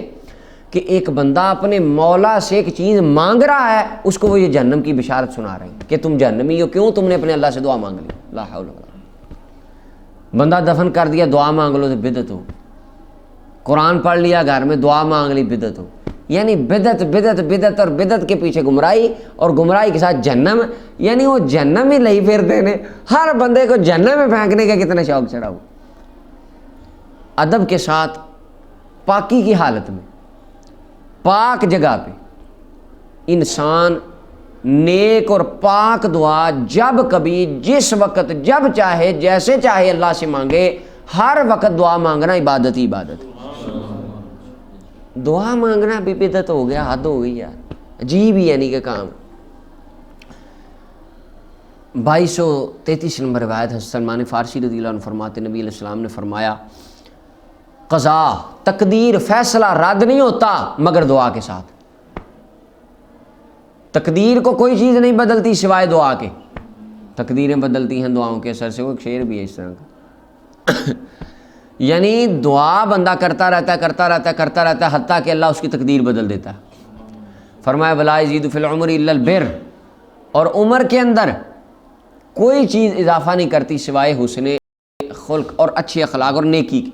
کہ ایک بندہ اپنے مولا سے ایک چیز مانگ رہا ہے، اس کو وہ یہ جہنم کی بشارت سنا رہے ہیں کہ تم جہنمی ہو، کیوں؟ تم نے اپنے اللہ سے دعا مانگ لی۔ لا حول ولا قوة۔ بندہ دفن کر دیا، دعا مانگ لو تو بدعت ہو۔ قرآن پڑھ لیا گھر میں، دعا مانگ لی، بدعت ہو۔ یعنی بدعت بدعت بدعت، اور بدعت کے پیچھے گمراہی، اور گمراہی کے ساتھ جہنم، یعنی وہ جہنم ہی نہیں پھرتے نے۔ ہر بندے کو جہنم میں پھینکنے کا کتنا شوق چڑھا ہو۔ ادب کے ساتھ، پاکی کی حالت میں، پاک جگہ پہ انسان نیک اور پاک دعا جب کبھی، جس وقت، جب چاہے، جیسے چاہے اللہ سے مانگے۔ ہر وقت دعا مانگنا عبادت ہی عبادت ہے۔ دعا مانگنا بھی بدعت ہو گیا، حد ہو گئی یار، عجیب ہی یعنی کہ کام۔ 2233 نمبر روایت ہے، سلمان فارسی رضی اللہ عنہ فرماتے نبی علیہ السلام نے فرمایا قضا، تقدیر، فیصلہ رد نہیں ہوتا مگر دعا کے ساتھ۔ تقدیر کو کوئی چیز نہیں بدلتی سوائے دعا کے۔ تقدیریں بدلتی ہیں دعاؤں کے اثر سے۔ وہ ایک شعر بھی ہے اس طرح کا یعنی دعا بندہ کرتا رہتا ہے حتیٰ کہ اللہ اس کی تقدیر بدل دیتا ہے۔ فرمایا ولا یزید فی العمر الا البر، اور عمر کے اندر کوئی چیز اضافہ نہیں کرتی سوائے حسن خلق اور اچھے اخلاق اور نیکی کی۔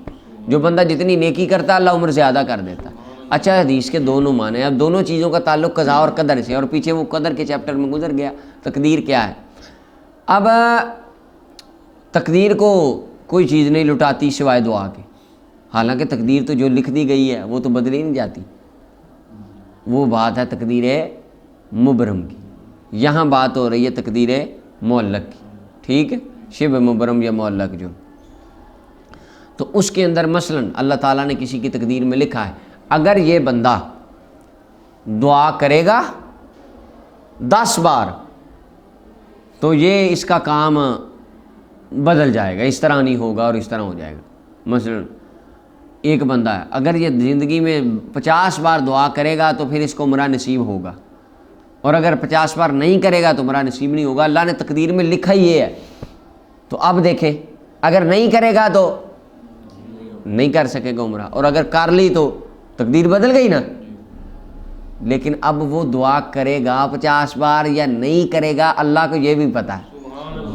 جو بندہ جتنی نیکی کرتا ہے اللہ عمر زیادہ کر دیتا ہے۔ اچھا، حدیث کے دونوں معنی ہیں۔ اب دونوں چیزوں کا تعلق قضا اور قدر سے، اور پیچھے وہ قدر کے چیپٹر میں گزر گیا۔ تقدیر کیا ہے؟ اب تقدیر کو کوئی چیز نہیں لٹاتی سوائے دعا کے، حالانکہ تقدیر تو جو لکھ دی گئی ہے وہ تو بدلی نہیں جاتی۔ وہ بات ہے تقدیر مبرم کی، یہاں بات ہو رہی ہے تقدیر معلق کی، ٹھیک ہے، شبہ مبرم یا معلق جو۔ تو اس کے اندر مثلا اللہ تعالیٰ نے کسی کی تقدیر میں لکھا ہے اگر یہ بندہ دعا کرے گا 10 بار تو یہ اس کا کام بدل جائے گا، اس طرح نہیں ہوگا اور اس طرح ہو جائے گا۔ مثلا ایک بندہ ہے، اگر یہ زندگی میں 50 بار دعا کرے گا تو پھر اس کو عمرہ نصیب ہوگا، اور اگر 50 بار نہیں کرے گا تو عمرہ نصیب نہیں ہوگا۔ اللہ نے تقدیر میں لکھا ہی یہ ہے۔ تو اب دیکھیں، اگر نہیں کرے گا تو نہیں کر سکے گا عمرہ، اور اگر کر لی تو تقدیر بدل گئی نا۔ لیکن اب وہ دعا کرے گا 50 بار یا نہیں کرے گا، اللہ کو یہ بھی پتہ ہے،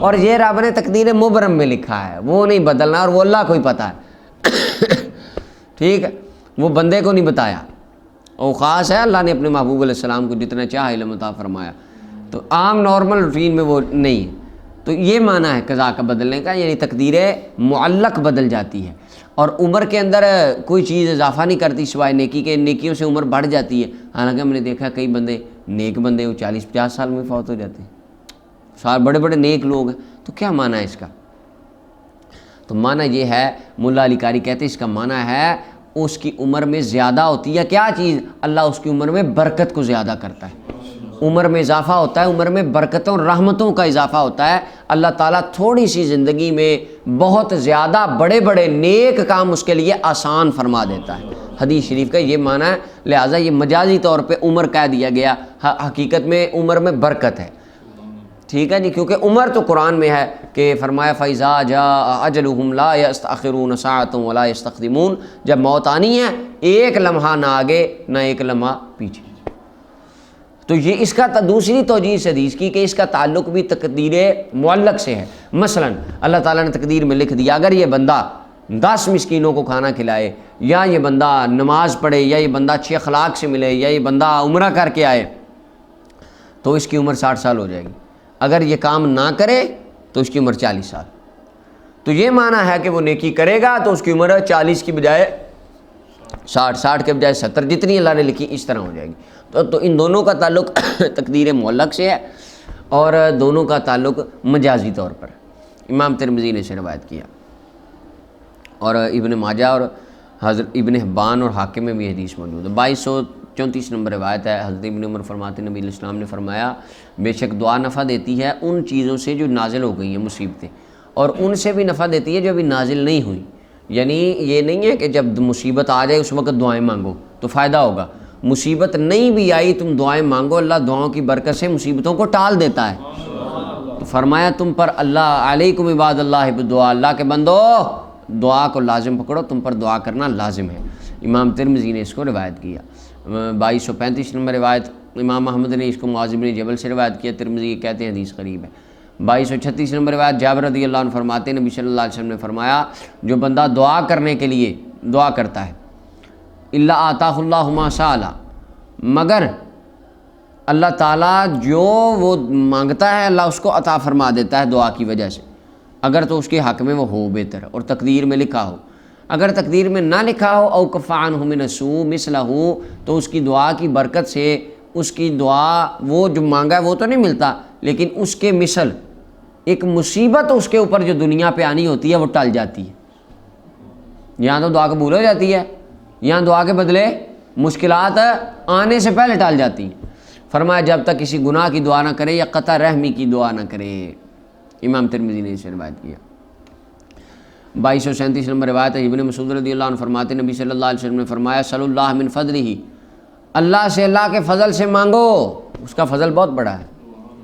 اور یہ رب نے تقدیر مبرم میں لکھا ہے، وہ نہیں بدلنا، اور وہ اللہ کو ہی پتہ ہے ٹھیک ہے، وہ بندے کو نہیں بتایا، اور خاص ہے اللہ نے اپنے محبوب علیہ السلام کو جتنا چاہا علم عطا فرمایا، تو عام نارمل روٹین میں وہ نہیں ہے۔ تو یہ معنی ہے قضا کا بدلنے کا، یعنی تقدیر معلق بدل جاتی ہے، اور عمر کے اندر کوئی چیز اضافہ نہیں کرتی سوائے نیکی کے۔ نیکیوں سے عمر بڑھ جاتی ہے، حالانکہ ہم نے دیکھا کئی بندے نیک بندے وہ 40-50 سال میں فوت ہو جاتے ہیں، سارے بڑے بڑے نیک لوگ ہیں۔ تو کیا معنی ہے اس کا؟ تو معنی یہ ہے، ملا علی قاری کہتے ہیں اس کا معنی ہے اس کی عمر میں زیادہ ہوتی ہے کیا چیز؟ اللہ اس کی عمر میں برکت کو زیادہ کرتا ہے، عمر میں اضافہ ہوتا ہے، عمر میں برکتوں اور رحمتوں کا اضافہ ہوتا ہے۔ اللہ تعالیٰ تھوڑی سی زندگی میں بہت زیادہ بڑے بڑے نیک کام اس کے لیے آسان فرما دیتا ہے۔ حدیث شریف کا یہ معنی ہے، لہٰذا یہ مجازی طور پہ عمر کہہ دیا گیا، حقیقت میں عمر میں برکت ہے، ٹھیک ہے جی، کیونکہ عمر تو قرآن میں ہے کہ فرمایا فَإِذَا جَاءَ أَجَلُهُمْ لَا يَسْتَأْخِرُونَ سَاعَةً وَلَا يَسْتَقْدِمُونَ، جب موت آنی ہے ایک لمحہ نہ آگے نہ ایک لمحہ پیچھے۔ تو یہ اس کا دوسری توجیہ سے حدیث کی کہ اس کا تعلق بھی تقدیر معلق سے ہے۔ مثلا اللہ تعالیٰ نے تقدیر میں لکھ دیا اگر یہ بندہ 10 مسکینوں کو کھانا کھلائے، یا یہ بندہ نماز پڑھے، یا یہ بندہ اچھے اخلاق سے ملے، یا یہ بندہ عمرہ کر کے آئے، تو اس کی عمر 60 سال ہو جائے گی۔ اگر یہ کام نہ کرے تو اس کی عمر 40 سال۔ تو یہ معنی ہے کہ وہ نیکی کرے گا تو اس کی عمر 40 کی بجائے 60، 60 کے بجائے 70، جتنی اللہ نے لکھی اس طرح ہو جائے گی۔ تو ان دونوں کا تعلق تقدیر معلق سے ہے، اور دونوں کا تعلق مجازی طور پر۔ امام ترمذی نے اسے روایت کیا، اور ابن ماجہ اور حضرت ابن حبان اور حاکم میں بھی حدیث موجود ہے۔ 34 نمبر روایت ہے، حضرت ابن عمر فرماتے نبی علیہ السلام نے فرمایا بے شک دعا نفع دیتی ہے ان چیزوں سے جو نازل ہو گئی ہیں مصیبتیں، اور ان سے بھی نفع دیتی ہے جو ابھی نازل نہیں ہوئی. یعنی یہ نہیں ہے کہ جب مصیبت آ جائے اس وقت دعائیں مانگو تو فائدہ ہوگا، مصیبت نہیں بھی آئی تم دعائیں مانگو، اللہ دعاؤں کی برکت سے مصیبتوں کو ٹال دیتا ہے. تو فرمایا تم پر اللہ علیکم عباد اللہ بدعا، اللہ کے بندو دعا کو لازم پکڑو، تم پر دعا کرنا لازم ہے. امام ترمذی نے اس کو روایت کیا. 2235 نمبر روایت امام احمد نے اس کو معاذ بن جبل سے روایت کیا، ترمذی یہ کہتے ہیں حدیث قریب ہے. 2236 نمبر روایت جابر رضی اللہ عنہ فرماتے ہیں نبی صلی اللہ علیہ وسلم نے فرمایا جو بندہ دعا کرنے کے لیے دعا کرتا ہے الا آتاہ اللہ ما سأل، مگر اللہ تعالیٰ جو وہ مانگتا ہے اللہ اس کو عطا فرما دیتا ہے دعا کی وجہ سے، اگر تو اس کے حق میں وہ ہو بہتر اور تقدیر میں لکھا ہو. اگر تقدیر میں نہ لکھا ہو او کف عنہ من السوء مثلہ، تو اس کی دعا کی برکت سے اس کی دعا وہ جو مانگا ہے وہ تو نہیں ملتا، لیکن اس کے مثل ایک مصیبت اس کے اوپر جو دنیا پہ آنی ہوتی ہے وہ ٹل جاتی ہے. یہاں تو دعا قبول ہو جاتی ہے، یہاں دعا کے بدلے مشکلات آنے سے پہلے ٹل جاتی ہیں. فرمایا جب تک کسی گناہ کی دعا نہ کرے یا قطع رحمی کی دعا نہ کرے. امام ترمذی نے اسے روایت کیا. 2237 نمبر روایت ہے ابن مسعود رضی اللہ عنہ فرماتے نبی صلی اللہ علیہ وسلم نے فرمایا صلی اللہ من فضلہ، اللہ سے اللہ کے فضل سے مانگو، اس کا فضل بہت بڑا ہے،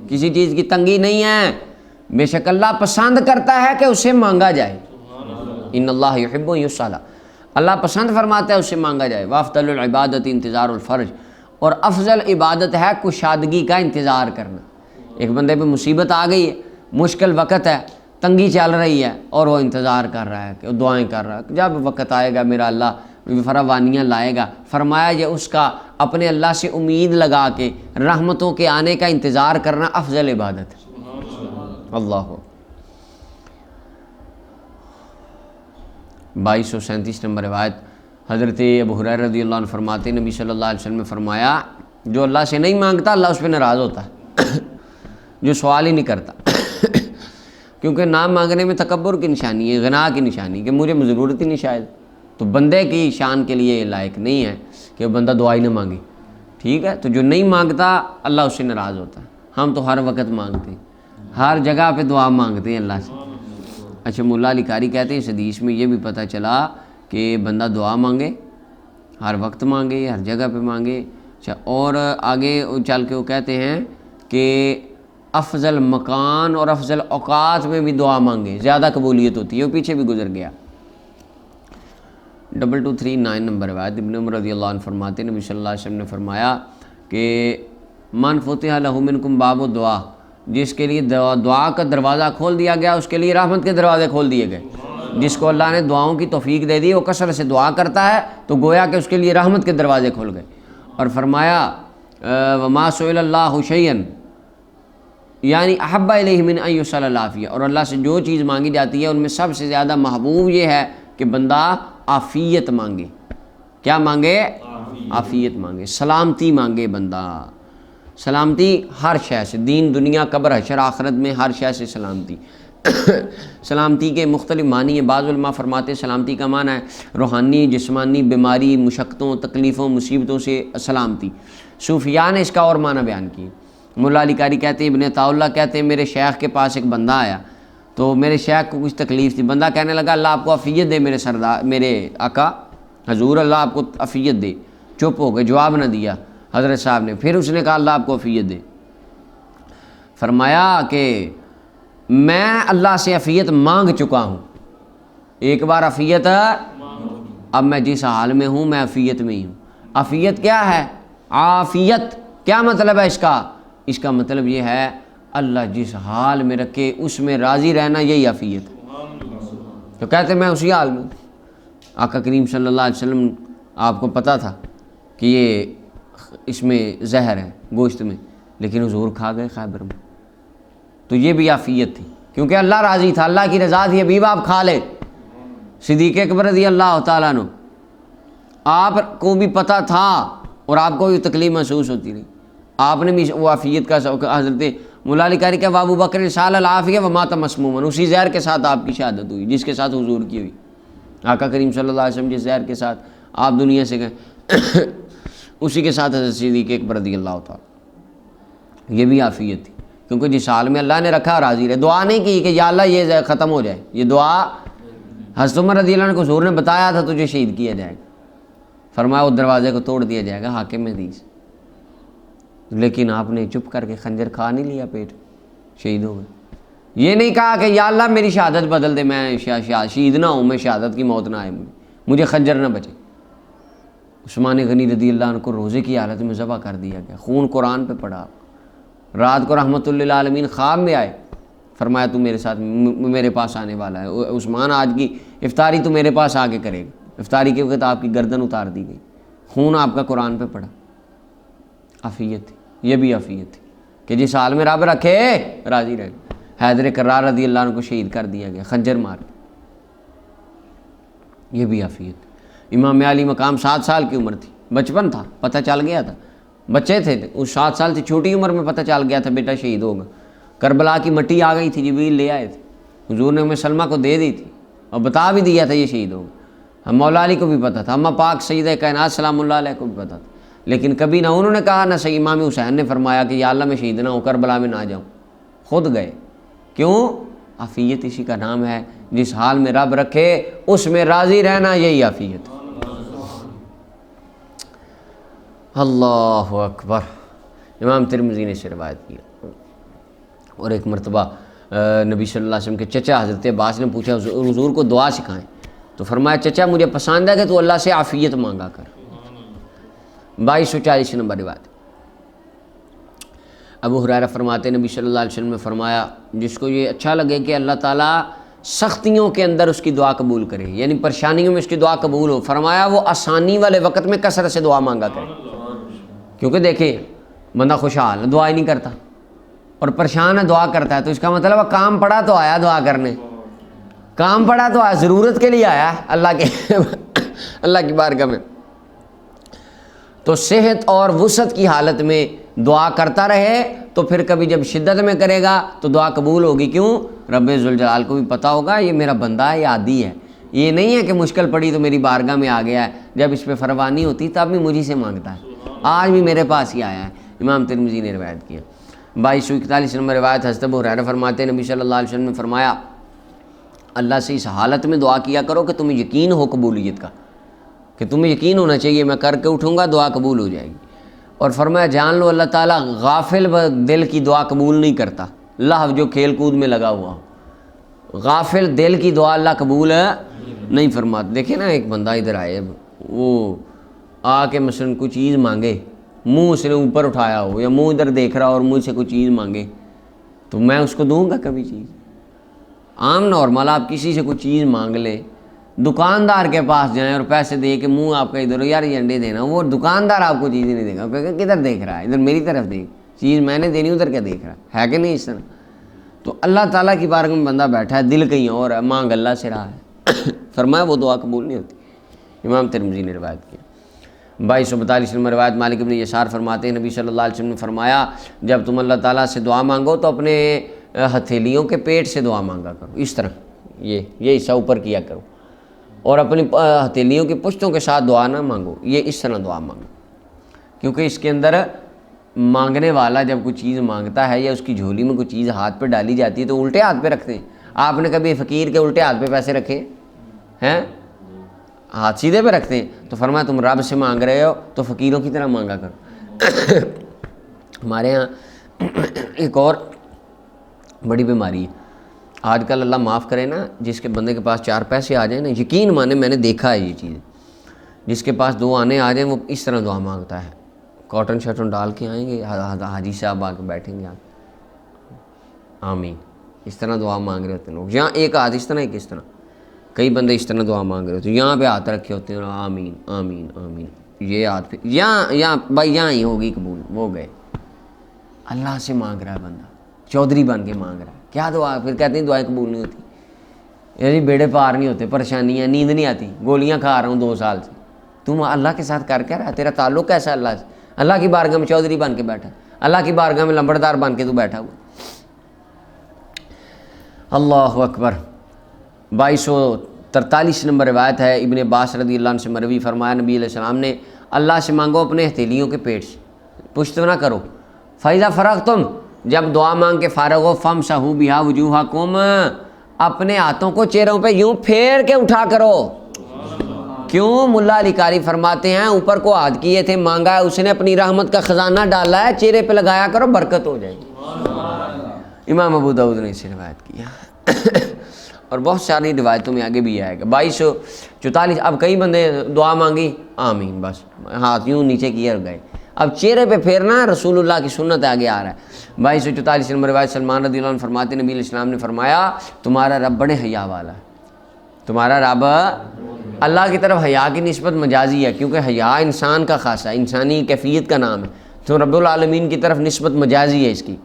کسی چیز کی تنگی نہیں ہے، بے شک اللہ پسند کرتا ہے کہ اسے مانگا جائے. ان اللہ یحب یسأل، اللہ پسند فرماتا ہے اسے مانگا جائے. وافضل العبادت انتظار الفرج، اور افضل عبادت ہے کشادگی کا انتظار کرنا. ایک بندے پہ مصیبت آ گئی ہے، مشکل وقت ہے، تنگی چل رہی ہے اور وہ انتظار کر رہا ہے کہ وہ دعائیں کر رہا ہے جب وقت آئے گا میرا اللہ فراوانیاں لائے گا. فرمایا یہ اس کا اپنے اللہ سے امید لگا کے رحمتوں کے آنے کا انتظار کرنا افضل عبادت ہے. اللہ. 2237 نمبر روایت حضرت ابو ہریرہ رضی اللہ عنہ فرماتے نبی صلی اللہ علیہ وسلم نے فرمایا جو اللہ سے نہیں مانگتا اللہ اس پہ ناراض ہوتا ہے جو سوال ہی نہیں کرتا کیونکہ نام مانگنے میں تکبر کی نشانی ہے، غنا کی نشانی کہ مجھے ضرورت ہی نہیں شاید. تو بندے کی شان کے لیے لائق نہیں ہے کہ وہ بندہ دعا ہی نہ مانگے. ٹھیک ہے، تو جو نہیں مانگتا اللہ اس سے ناراض ہوتا ہے. ہم تو ہر وقت مانگتے ہیں، ہر جگہ پہ دعا مانگتے ہیں اللہ سے. اچھا مولا علی قاری کہتے ہیں اس حدیث میں یہ بھی پتہ چلا کہ بندہ دعا مانگے، ہر وقت مانگے، ہر جگہ پہ مانگے. اچھا اور آگے چل کے وہ کہتے ہیں کہ افضل مکان اور افضل اوقات میں بھی دعا مانگے، زیادہ قبولیت ہوتی ہے. وہ پیچھے بھی گزر گیا. 2239 نمبر روایت ابن عمر رضی اللہ عنہ فرماتے نبی صلی اللہ علیہ وسلم نے فرمایا کہ من فتح لہ منکم باب الدعا، جس کے لیے دعا کا دروازہ کھول دیا گیا اس کے لیے رحمت کے دروازے کھول دیے گئے. جس کو اللہ نے دعاؤں کی توفیق دے دی وہ کثرت سے دعا کرتا ہے تو گویا کہ اس کے لیے رحمت کے دروازے کھول گئے. اور فرمایا وما سئل اللہ شیئا یعنی احب الیہ من ان یسأل العافیہ، اور اللہ سے جو چیز مانگی جاتی ہے ان میں سب سے زیادہ محبوب یہ ہے کہ بندہ عافیت مانگے. کیا مانگے؟ عافیت مانگے، سلامتی مانگے. بندہ سلامتی ہر شے سے، دین دنیا قبر حشر آخرت میں ہر شے سے سلامتی. سلامتی کے مختلف معنی ہیں. بعض علماء فرماتے ہیں سلامتی کا معنی ہے روحانی جسمانی بیماری مشقتوں تکلیفوں مصیبتوں سے سلامتی. صوفیاء نے اس کا اور معنی بیان کی. مولا علی قاری کہتے ہیں ابن عطاء اللہ کہتے ہیں میرے شیخ کے پاس ایک بندہ آیا تو میرے شیخ کو کچھ تکلیف تھی. بندہ کہنے لگا اللہ آپ کو عافیت دے میرے سردار میرے آقا حضور، اللہ آپ کو عافیت دے. چپ ہو گئے، جواب نہ دیا حضرت صاحب نے. پھر اس نے کہا اللہ آپ کو عافیت دے. فرمایا کہ میں اللہ سے عافیت مانگ چکا ہوں، ایک بار عافیت، اب میں جس حال میں ہوں میں عافیت میں ہی ہوں. عافیت کیا ہے؟ عافیت کیا مطلب ہے اس کا؟ اس کا مطلب یہ ہے اللہ جس حال میں رکھے اس میں راضی رہنا، یہی عافیت ہے. تو کہتے میں اسی حال میں. آقا کریم صلی اللہ علیہ وسلم آپ کو پتہ تھا کہ یہ اس میں زہر ہے گوشت میں، لیکن حضور کھا گئے خیبر میں. تو یہ بھی عافیت تھی کیونکہ اللہ راضی تھا، اللہ کی رضا تھی. حبیب آپ کھا لے. صدیق اکبر رضی اللہ تعالیٰ عنہ آپ کو بھی پتہ تھا اور آپ کو بھی تکلیف محسوس ہوتی رہی، آپ نے بھی وہ عافیت کا حضرت مولا علی قاری کا ابو بکر سال العافیہ ومات مسموما، اسی زہر کے ساتھ آپ کی شہادت ہوئی جس کے ساتھ حضور کی ہوئی. آقا کریم صلی اللہ علیہ وسلم جس زہر کے ساتھ آپ دنیا سے گئے. اسی کے ساتھ حضرت صدیق اکبر رضی اللہ تعالیٰ، یہ بھی عافیت تھی، کیونکہ جس حال میں اللہ نے رکھا راضی رہے، دعا نہیں کی کہ یا اللہ یہ ختم ہو جائے، یہ دعا حضرت عمر رضی اللہ عنہ کو حضور نے بتایا تھا تجھے شہید کیا جائے گا، فرمایا وہ دروازے کو توڑ دیا جائے گا، حاکم حدیث، لیکن آپ نے چپ کر کے خنجر کھا نہیں لیا، پیٹ شہید ہو گئے۔ یہ نہیں کہا کہ یا اللہ میری شہادت بدل دے، میں شہید نہ ہوں، میں شہادت کی موت نہ آئے مجھے خنجر نہ بچے۔ عثمان غنی رضی اللہ عنہ کو روزے کی حالت میں ذبح کر دیا گیا، خون قرآن پہ پڑا، رات کو رحمت للعالمین خواب میں آئے، فرمایا تو میرے ساتھ میرے پاس آنے والا ہے، عثمان آج کی افطاری تو میرے پاس آ کے کرے گا، افطاری کے وقت آپ کی گردن اتار دی گئی، خون آپ کا قرآن پہ پڑا۔ عافیت تھی، یہ بھی عافیت تھی کہ جس حال میں رب رکھے راضی رہے۔ حیدر کرار رضی اللہ عنہ کو شہید کر دیا گیا خنجر مار کے، یہ بھی عافیت۔ امام علی مقام 7 سال کی عمر تھی، بچپن تھا، پتہ چل گیا تھا، بچے تھے، اس 7 سال سے چھوٹی عمر میں پتہ چل گیا تھا بیٹا شہید ہوگا۔ کربلا کی مٹی آ گئی تھی، جبریل لے آئے تھے، حضور نے سلمہ کو دے دی تھی اور بتا بھی دیا تھا یہ شہید ہوگا۔ مولا علی کو بھی پتہ تھا، اماں پاک سیدہ کائنات سلام اللہ علیہ کو بھی پتہ تھا، لیکن کبھی نہ انہوں نے کہا، نہ صحیح امام حسین نے فرمایا کہ یا اللہ میں شہید نہ ہوں، کربلا میں نہ جاؤں، خود گئے۔ کیوں؟ عافیت اسی کا نام ہے، جس حال میں رب رکھے اس میں راضی رہنا، یہی عافیت۔ اللہ اکبر۔ امام ترمذی نے سے روایت کیا۔ اور ایک مرتبہ نبی صلی اللہ علیہ وسلم کے چچا حضرت عباس نے پوچھا حضور کو دعا سکھائیں، تو فرمایا چچا مجھے پسند ہے کہ تو اللہ سے عافیت مانگا کر۔ 2240 نمبر روایت۔ ابو ہریرہ فرماتے ہیں نبی صلی اللہ علیہ وسلم نے فرمایا جس کو یہ اچھا لگے کہ اللہ تعالیٰ سختیوں کے اندر اس کی دعا قبول کرے، یعنی پریشانیوں میں اس کی دعا قبول ہو، فرمایا وہ آسانی والے وقت میں کثرت سے دعا مانگا کرے۔ کیونکہ دیکھیں بندہ خوشحال ہے دعا ہی نہیں کرتا، اور پریشان ہے دعا کرتا ہے، تو اس کا مطلب ہے کام پڑا تو آیا دعا کرنے، کام پڑا تو آیا، ضرورت کے لیے آیا اللہ کی بارگاہ میں۔ تو صحت اور وسعت کی حالت میں دعا کرتا رہے، تو پھر کبھی جب شدت میں کرے گا تو دعا قبول ہوگی۔ کیوں؟ رب ذوالجلال کو بھی پتہ ہوگا یہ میرا بندہ ہے، یہ عادی ہے، یہ نہیں ہے کہ مشکل پڑی تو میری بارگاہ میں آ گیا ہے، جب اس پہ فروانی ہوتی تب بھی مجھے سے مانگتا ہے، آج بھی میرے پاس ہی آیا ہے۔ امام ترمذی نے روایت کیا۔ 2241 نمبر روایت حضرت ابو ہریرہ فرماتے ہیں نبی صلی اللہ علیہ وسلم نے فرمایا اللہ سے اس حالت میں دعا کیا کرو کہ تمہیں یقین ہو قبولیت کا، کہ تمہیں یقین ہونا چاہیے میں کر کے اٹھوں گا دعا قبول ہو جائے گی۔ اور فرمایا جان لو اللہ تعالیٰ غافل دل کی دعا قبول نہیں کرتا، لہو جو کھیل کود میں لگا ہوا ہو، غافل دل کی دعا اللہ قبول نہیں فرماتا۔ دیکھیں نا ایک بندہ ادھر آئے، وہ آ کے مثلاً کوئی چیز مانگے، منہ اس نے اوپر اٹھایا ہو یا منہ ادھر دیکھ رہا اور مجھ سے کوئی چیز مانگے، تو میں اس کو دوں گا کبھی چیز؟ عام نارمل آپ کسی سے کوئی چیز مانگ لیں، دکاندار کے پاس جائیں اور پیسے دے کے منہ آپ کا ادھر یار یہ انڈے دینا، وہ دکاندار آپ کو چیز ہی نہیں دے گا، کہ کدھر دیکھ رہا ہے، ادھر میری طرف دیکھ، چیز میں نے دینی ادھر کیا دیکھ رہا ہے کہ نہیں؟ اس طرح تو اللہ تعالیٰ کی بارگاہ میں بندہ بیٹھا ہے، دل کہیں اور ہے، مانگ اللہ سے رہا ہے، فرمایا وہ دعا قبول نہیں ہوتی۔ امام ترمذی نے روایت کیا۔ 2242 نمبر روایت مالک بن یسار فرماتے ہیں نبی صلی اللہ علیہ وسلم نے فرمایا جب تم اللہ تعالیٰ سے دعا مانگو تو اپنے ہتھیلیوں کے پیٹ سے دعا مانگا کرو، اس طرح یہ حصہ اوپر کیا کرو، اور اپنی ہتھیلیوں کی پشتوں کے ساتھ دعا نہ مانگو، یہ اس طرح دعا مانگو، کیونکہ اس کے اندر مانگنے والا جب کوئی چیز مانگتا ہے یا اس کی جھولی میں کوئی چیز ہاتھ پہ ڈالی جاتی ہے تو الٹے ہاتھ پہ رکھتے ہیں۔ آپ نے کبھی فقیر کے الٹے ہاتھ پہ پیسے رکھے ہیں؟ ہاتھ سیدھے پہ رکھتے ہیں۔ تو فرمایا تم رب سے مانگ رہے ہو تو فقیروں کی طرح مانگا کرو۔ ہمارے ہاں ایک اور بڑی بیماری ہے آج کل، اللہ معاف کرے نا، جس کے بندے کے پاس 4 پیسے آ جائیں نا، یقین مانے میں نے دیکھا ہے یہ چیز، جس کے پاس 2 آنے آ جائیں وہ اس طرح دعا مانگتا ہے، کاٹن شرٹن ڈال کے آئیں گے، حاجی صاحب آ کے بیٹھیں گے، آمین، اس طرح دعا مانگ رہے ہوتے ہیں لوگ، یہاں ایک ہاتھ اس طرح ایک اس طرح، کئی بندے اس طرح دعا مانگ رہے ہوتے ہیں، یہاں پہ ہاتھ رکھے ہوتے ہیں، آمین آمین آمین، یہ ہاتھ پہ یہاں بھائی یہاں ہی ہوگی قبول، وہ گئے۔ اللہ سے مانگ رہا ہے بندہ، چودھری بن کے مانگ رہا ہے، کیا دعا؟ پھر کہتے ہیں دعائیں قبول نہیں ہوتی، یعنی بیڑے پار نہیں ہوتے، پریشانیاں، نیند نہیں آتی، گولیاں کھا رہا ہوں 2 سال سے، تم اللہ کے ساتھ کر کیا رہا ہے؟ تیرا تعلق کیسا ہے اللہ سے؟ اللہ کی بارگاہ میں چودھری بن کے بیٹھا، اللہ کی بارگاہ میں لمبڑدار بن کے تو بیٹھا ہوا۔ اللہ اکبر۔ 2243 نمبر روایت ہے ابن عباس رضی اللہ عنہ سے مروی، فرمایا نبی علیہ السلام نے اللہ سے مانگو اپنے ہتھیلیوں کے پیٹ سے، پشت نہ کرو۔ فَإِذَا فَرَغْتُمْ، جب دعا مانگ کے فارغ ہو، فَامْسَحُوا بِهَا وُجُوهَكُمْ، اپنے ہاتھوں کو چہروں پہ یوں پھیر کے اٹھا کرو۔ کیوں؟ ملا علی قاری فرماتے ہیں اوپر کو ہاتھ کیے تھے، مانگا ہے اس نے، اپنی رحمت کا خزانہ ڈالا ہے، چہرے پہ لگایا کرو، برکت ہو جائے گی۔ امام ابو داؤد نے اسے روایت کیا اور بہت ساری روایتوں میں آگے بھی آئے گا۔ 2244۔ اب کئی بندے دعا مانگی آمین، بس ہاتھ یوں نیچے کیے اور گئے۔ اب چہرے پہ پھیرنا رسول اللہ کی سنت آگے آ رہا ہے۔ 2244 نمبر روایت، سلمان رضی اللہ عنہ فرماتے ہیں نبی علیہ السلام نے فرمایا تمہارا رب بڑے حیا والا ہے، تمہارا رب، اللہ کی طرف حیا کی نسبت مجازی ہے کیونکہ حیا انسان کا خاصہ ہے، انسانی کیفیت کا نام ہے، تو رب العالمین کی طرف نسبت مجازی ہے اس کی۔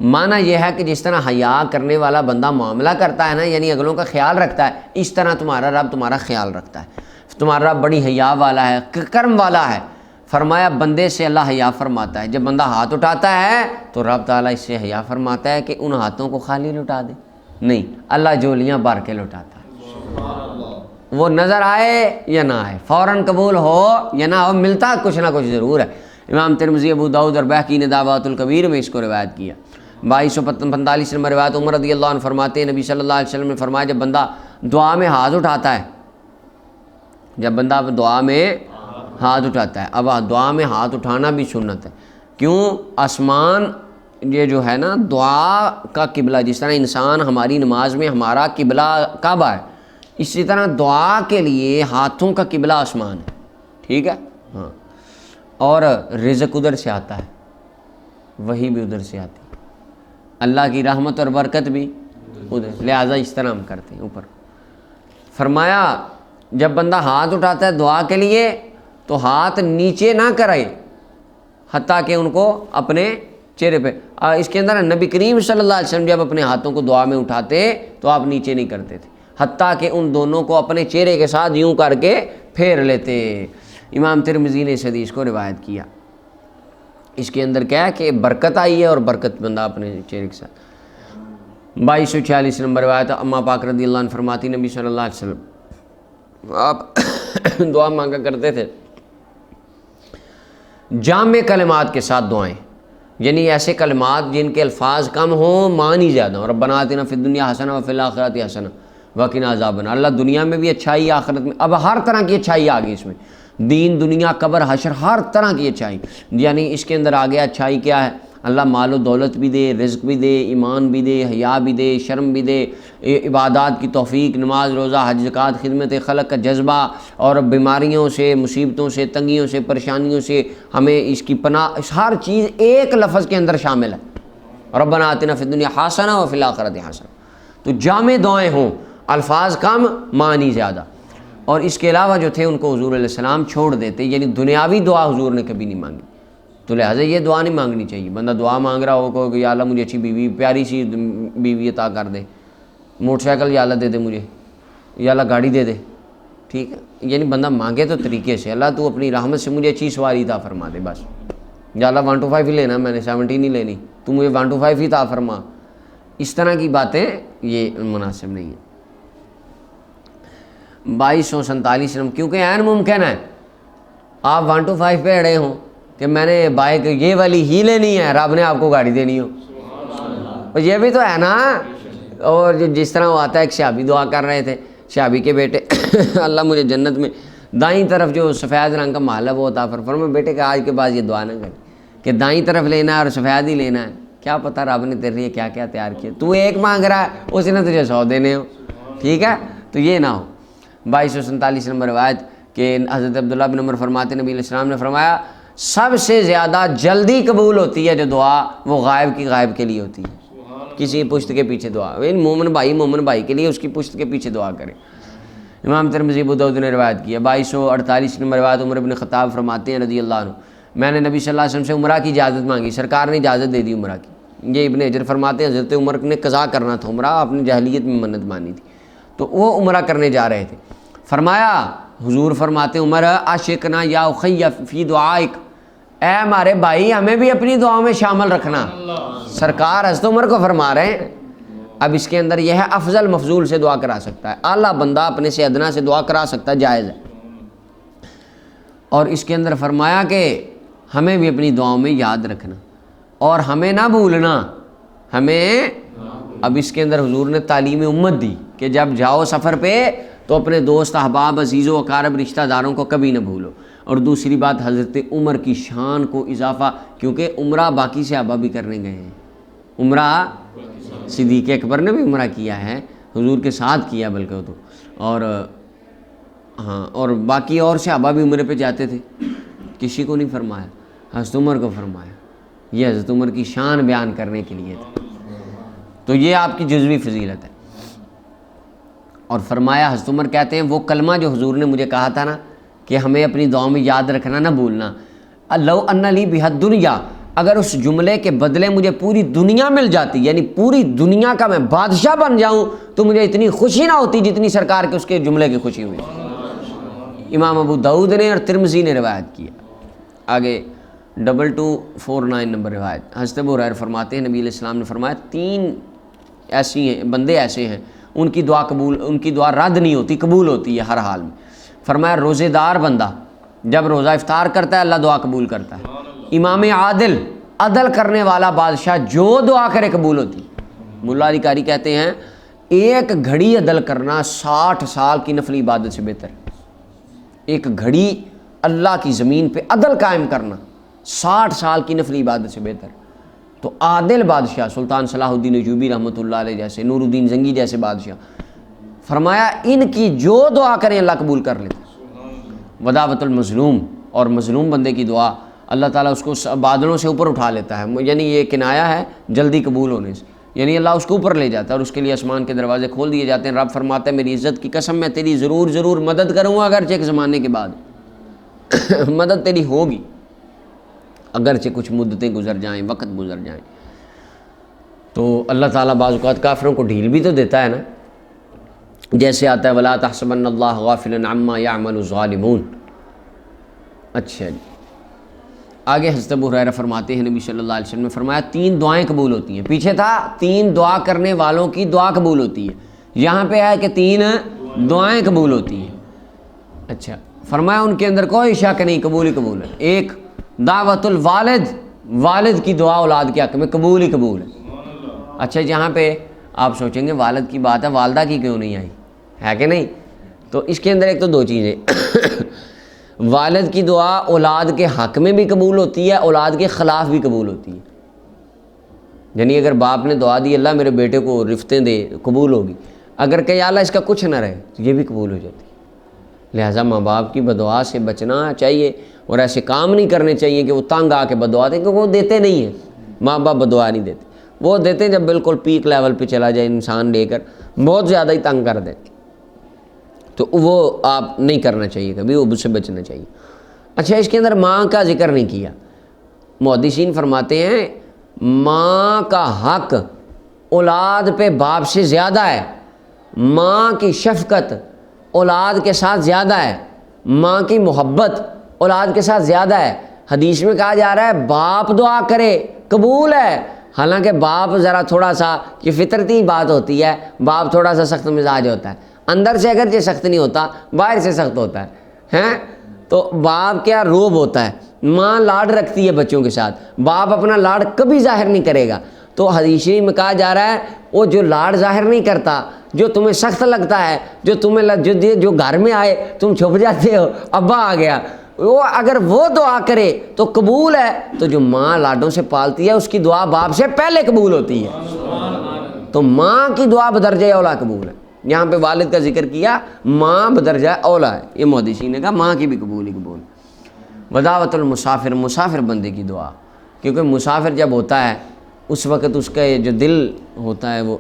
معنی یہ ہے کہ جس طرح حیا کرنے والا بندہ معاملہ کرتا ہے نا، یعنی اگلوں کا خیال رکھتا ہے، اس طرح تمہارا رب تمہارا خیال رکھتا ہے، تمہارا رب بڑی حیا والا ہے، کرم والا ہے۔ فرمایا بندے سے اللہ حیا فرماتا ہے، جب بندہ ہاتھ اٹھاتا ہے تو رب تعالیٰ اس سے حیا فرماتا ہے کہ ان ہاتھوں کو خالی لٹا دے، نہیں، اللہ جولیاں بھر کے لٹاتا ہے، وہ نظر آئے یا نہ آئے، فوراً قبول ہو یا نہ ہو، ملتا کچھ نہ کچھ ضرور ہے۔ امام ترمذی، ابو داؤد اور بہقی نے دعوات الکبیر میں اس کو روایت کیا۔ 2245 نمبر روایت، عمر رضی اللہ عنہ فرماتے ہیں نبی صلی اللہ علیہ وسلم نے فرمایا جب بندہ دعا میں ہاتھ اٹھاتا ہے، جب بندہ دعا میں ہاتھ اٹھاتا ہے، اب دعا میں ہاتھ اٹھانا بھی سنت ہے، کیوں؟ آسمان یہ جو ہے نا دعا کا قبلہ، جس طرح انسان ہماری نماز میں ہمارا قبلہ کعبہ ہے، اسی طرح دعا کے لیے ہاتھوں کا قبلہ آسمان ہے، ٹھیک ہے؟ ہاں، اور رزق ادھر سے آتا ہے، وہی بھی ادھر سے آتی ہے، اللہ کی رحمت اور برکت بھی ادھر، لہٰذا اس طرح ہم کرتے ہیں اوپر۔ فرمایا جب بندہ ہاتھ اٹھاتا ہے دعا کے لیے تو ہاتھ نیچے نہ کرے حتیٰ کہ ان کو اپنے چہرے پہ، اس کے اندر نبی کریم صلی اللہ علیہ وسلم جب اپنے ہاتھوں کو دعا میں اٹھاتے تو آپ نیچے نہیں کرتے تھے، حتیٰ کہ ان دونوں کو اپنے چہرے کے ساتھ یوں کر کے پھیر لیتے۔ امام ترمذی نے اس حدیث کو روایت کیا، اس کے اندر کیا ہے کہ برکت آئی ہے اور برکت بندہ اپنے چہرے کے ساتھ۔ 2246 نمبر روایت، اماں پاک رضی اللہ عنہ فرماتی نبی صلی اللہ علیہ وسلم آپ دعا مانگا کرتے تھے جامع کلمات کے ساتھ دعائیں، یعنی ایسے کلمات جن کے الفاظ کم ہوں معنی زیادہ ہوں، ربنا آتنا فی الدنیا حسنہ وفی الآخرۃ حسنہ وقنا عذاب النار، اللہ دنیا میں بھی اچھائی، آخرت میں، اب ہر طرح کی اچھائی آ گئی اس میں، دین دنیا قبر حشر ہر طرح کی اچھائی، یعنی اس کے اندر آ گیا اچھائی کیا ہے، اللہ مال و دولت بھی دے، رزق بھی دے، ایمان بھی دے، حیا بھی دے، شرم بھی دے، عبادات کی توفیق، نماز روزہ حج زکوٰۃ، خدمت خلق کا جذبہ، اور بیماریوں سے، مصیبتوں سے، تنگیوں سے، پریشانیوں سے ہمیں اس کی پناہ، ہر چیز ایک لفظ کے اندر شامل ہے، ربنا آتنا فی الدنیا حسنہ وفی الآخرۃ حسنہ، تو جامع دعائیں ہوں، الفاظ کم معنی زیادہ۔ اور اس کے علاوہ جو تھے ان کو حضور علیہ السلام چھوڑ دیتے، یعنی دنیاوی دعا حضور نے کبھی نہیں مانگی، تو لہٰذا یہ دعا نہیں مانگنی چاہیے۔ بندہ دعا مانگ رہا ہو کہ یا اللہ مجھے اچھی بیوی، پیاری سی بیوی عطا کر دے، موٹر سائیکل یا اللہ دے دے مجھے، یا اللہ گاڑی دے دے، ٹھیک ہے، یعنی بندہ مانگے تو طریقے سے، اللہ تو اپنی رحمت سے مجھے اچھی سواری عطا فرما دے، بس، یا اللہ 1 to 5 ہی لینا، میں نے 70 نہیں لینی، تو مجھے 1 to 5 ہی عطا فرما، اس طرح کی باتیں یہ مناسب نہیں ہیں۔ 2247 نمبر، کیونکہ عین ممکن ہے آپ 1 to 5 پہ اڑے ہوں کہ میں نے بائک یہ والی ہی لینی ہے، رب نے آپ کو گاڑی دینی ہو، اور یہ بھی تو ہے نا۔ اور جس طرح وہ آتا ہے، ایک صحابی دعا کر رہے تھے، صحابی کے بیٹے اللہ مجھے جنت میں دائیں طرف جو سفید رنگ کا محل ہے وہ عطا فرما، بیٹے کہ آج کے بعد یہ دعا نہ کرے کہ دائیں طرف لینا ہے اور سفید ہی لینا ہے، کیا پتہ رب نے تیرے لیے کیا کیا تیار کیا، تو ایک مانگ رہا ہے اس نے تجھے 100 دینے ہو، ٹھیک ہے، تو یہ نہ ہو۔ 2247 نمبر روایت کہ حضرت عبداللہ بن عمر فرماتے نبی علیہ السلام نے فرمایا سب سے زیادہ جلدی قبول ہوتی ہے جو دعا، وہ غائب کی غائب کے لیے ہوتی ہے، کسی پشت کے پیچھے دعا، مومن بھائی کے لیے اس کی پشت کے پیچھے دعا کرے۔ امام ترمذی ابو داؤد نے روایت کیا۔ 2248 نمبر روایت، عمر بن خطاب فرماتے ہیں رضی اللہ عنہ، میں نے نبی صلی اللہ علیہ وسلم سے عمرہ کی اجازت مانگی، سرکار نے اجازت دے دی عمرہ کی۔ یہ ابن حجر فرماتے ہیں حضرت عمر نے قضا کرنا تھا عمرہ، آپ نے جاہلیت میں منت مانی تھی، تو وہ عمرہ کرنے جا رہے تھے، فرمایا حضور فرماتے عمر عاشقنا یا اخی فی دعائک، اے ہمارے بھائی ہمیں بھی اپنی دعاؤں میں شامل رکھنا، سرکار حضرت عمر کو فرما رہے ہیں۔ اب اس کے اندر یہ ہے افضل مفضول سے دعا کرا سکتا ہے، اعلیٰ بندہ اپنے سے ادنا سے دعا کرا سکتا ہے، جائز ہے۔ اور اس کے اندر فرمایا کہ ہمیں بھی اپنی دعاؤں میں یاد رکھنا اور ہمیں نہ بھولنا، ہمیں اب اس کے اندر حضور نے تعلیم امت دی کہ جب جاؤ سفر پہ تو اپنے دوست احباب عزیز و اقارب رشتہ داروں کو کبھی نہ بھولو۔ اور دوسری بات حضرت عمر کی شان کو اضافہ، کیونکہ عمرہ باقی صحابہ بھی کرنے گئے ہیں، عمرہ صدیق اکبر نے بھی عمرہ کیا ہے، حضور کے ساتھ کیا بلکہ تو، اور ہاں اور باقی اور صحابہ بھی عمرے پہ جاتے تھے، کسی کو نہیں فرمایا، حضرت عمر کو فرمایا۔ یہ حضرت عمر کی شان بیان کرنے کے لیے تھا، تو یہ آپ کی جزوی فضیلت ہے۔ اور فرمایا حضرت عمر کہتے ہیں وہ کلمہ جو حضور نے مجھے کہا تھا نا کہ ہمیں اپنی دعاؤں میں یاد رکھنا نہ بھولنا، لو ان لی بحد دنیا، اگر اس جملے کے بدلے مجھے پوری دنیا مل جاتی، یعنی پوری دنیا کا میں بادشاہ بن جاؤں، تو مجھے اتنی خوشی نہ ہوتی جتنی سرکار کے اس کے جملے کی خوشی ہوئی۔ امام ابو داؤد نے اور ترمذی نے روایت کیا۔ آگے 2249 نمبر روایت، حضرت ابو ہریرہ فرماتے ہیں نبی علیہ السلام نے فرمایا 3 ایسی ہیں بندے ایسے ہیں ان کی دعا قبول، ان کی دعا رد نہیں ہوتی، قبول ہوتی ہے ہر حال میں۔ فرمایا روزے دار بندہ جب روزہ افطار کرتا ہے اللہ دعا قبول کرتا ہے، امام عادل عدل کرنے والا بادشاہ جو دعا کرے قبول ہوتی۔ ملا علی قاری کہتے ہیں ایک گھڑی عدل کرنا 60 سال کی نفلی عبادت سے بہتر ہے۔ ایک گھڑی اللہ کی زمین پہ عدل قائم کرنا 60 سال کی نفلی عبادت سے بہتر۔ تو عادل بادشاہ سلطان صلاح الدین ایوبی رحمۃ اللہ علیہ جیسے، نور الدین زنگی جیسے بادشاہ، فرمایا ان کی جو دعا کریں اللہ قبول کر لیتا۔ وداوت المظلوم، اور مظلوم بندے کی دعا اللہ تعالیٰ اس کو بادلوں سے اوپر اٹھا لیتا ہے، یعنی یہ کنایہ ہے جلدی قبول ہونے سے، یعنی اللہ اس کو اوپر لے جاتا ہے اور اس کے لیے آسمان کے دروازے کھول دیے جاتے ہیں۔ رب فرماتا ہے میری عزت کی قسم میں تیری ضرور ضرور مدد کروں گا، اگرچہ ایک زمانے کے بعد مدد تیری ہوگی، اگرچہ کچھ مدتیں گزر جائیں، وقت گزر جائیں۔ تو اللہ تعالیٰ بعض اوقات کافروں کو ڈھیل بھی تو دیتا ہے نا، جیسے آتا ہے وَلَا تَحْسَبَنَّ اللَّهَ غَافِلًا عَمَّا يَعْمَلُ الظَّالِمُونَ۔ اچھا جی، آگے حضرت ابو ہریرہ فرماتے ہیں نبی صلی اللہ علیہ وسلم نے فرمایا 3 دعائیں قبول ہوتی ہیں۔ پیچھے تھا 3 دعا کرنے والوں کی دعا قبول ہوتی ہے، یہاں پہ ہے کہ 3 دعائیں قبول ہوتی ہیں۔ اچھا فرمایا ان کے اندر کوئی شک نہیں، قبول ہی قبول ہے۔ ایک دعوت الوالد، والد کی دعا اولاد کے حق میں قبول ہی قبول ہے۔ اچھا جہاں پہ آپ سوچیں گے والد کی بات ہے، والدہ کی کیوں نہیں آئی ہے کہ نہیں؟ تو اس کے اندر ایک تو 2 چیزیں والد کی دعا اولاد کے حق میں بھی قبول ہوتی ہے، اولاد کے خلاف بھی قبول ہوتی ہے۔ یعنی اگر باپ نے دعا دی اللہ میرے بیٹے کو رفتیں دے، قبول ہوگی، اگر کہ یا اللہ اس کا کچھ نہ رہے تو یہ بھی قبول ہو جاتی ہے۔ لہٰذا ماں باپ کی بدعا سے بچنا چاہیے اور ایسے کام نہیں کرنے چاہیے کہ وہ تنگ آ کے بدعا دیں، کیونکہ وہ دیتے نہیں ہیں، ماں باپ بدعا نہیں دیتے، وہ دیتے ہیں جب بالکل پیک لیول پہ چلا جائے انسان لے کر بہت زیادہ ہی تنگ کر دیں، تو وہ آپ نہیں کرنا چاہیے، کبھی وہ اس سے بچنا چاہیے۔ اچھا اس کے اندر ماں کا ذکر نہیں کیا، محدثین فرماتے ہیں ماں کا حق اولاد پہ باپ سے زیادہ ہے، ماں کی شفقت اولاد کے ساتھ زیادہ ہے، ماں کی محبت اولاد کے ساتھ زیادہ ہے۔ حدیث میں کہا جا رہا ہے باپ دعا کرے قبول ہے، حالانکہ باپ ذرا تھوڑا سا، یہ فطرتی بات ہوتی ہے، باپ تھوڑا سا سخت مزاج ہوتا ہے، اندر سے اگرچہ سخت نہیں ہوتا، باہر سے سخت ہوتا ہے ہیں، تو باپ کیا روب ہوتا ہے، ماں لاڈ رکھتی ہے بچوں کے ساتھ، باپ اپنا لاڈ کبھی ظاہر نہیں کرے گا۔ تو حدیث میں کہا جا رہا ہے وہ جو لاڈ ظاہر نہیں کرتا، جو تمہیں سخت لگتا ہے، جو تمہیں جو گھر میں آئے تم چھپ جاتے ہو ابا آ گیا، وہ اگر وہ دعا کرے تو قبول ہے۔ تو جو ماں لاڈوں سے پالتی ہے اس کی دعا باپ سے پہلے قبول ہوتی ہے، تو ماں کی دعا بدرجہ اولا قبول ہے۔ یہاں پہ والد کا ذکر کیا، ماں بدرجہ اولا ہے، یہ محدثین نے کہا ماں کی بھی قبول ہی قبول۔ وداوت المسافر، مسافر بندے کی دعا، کیونکہ مسافر جب ہوتا ہے اس وقت اس کا جو دل ہوتا ہے وہ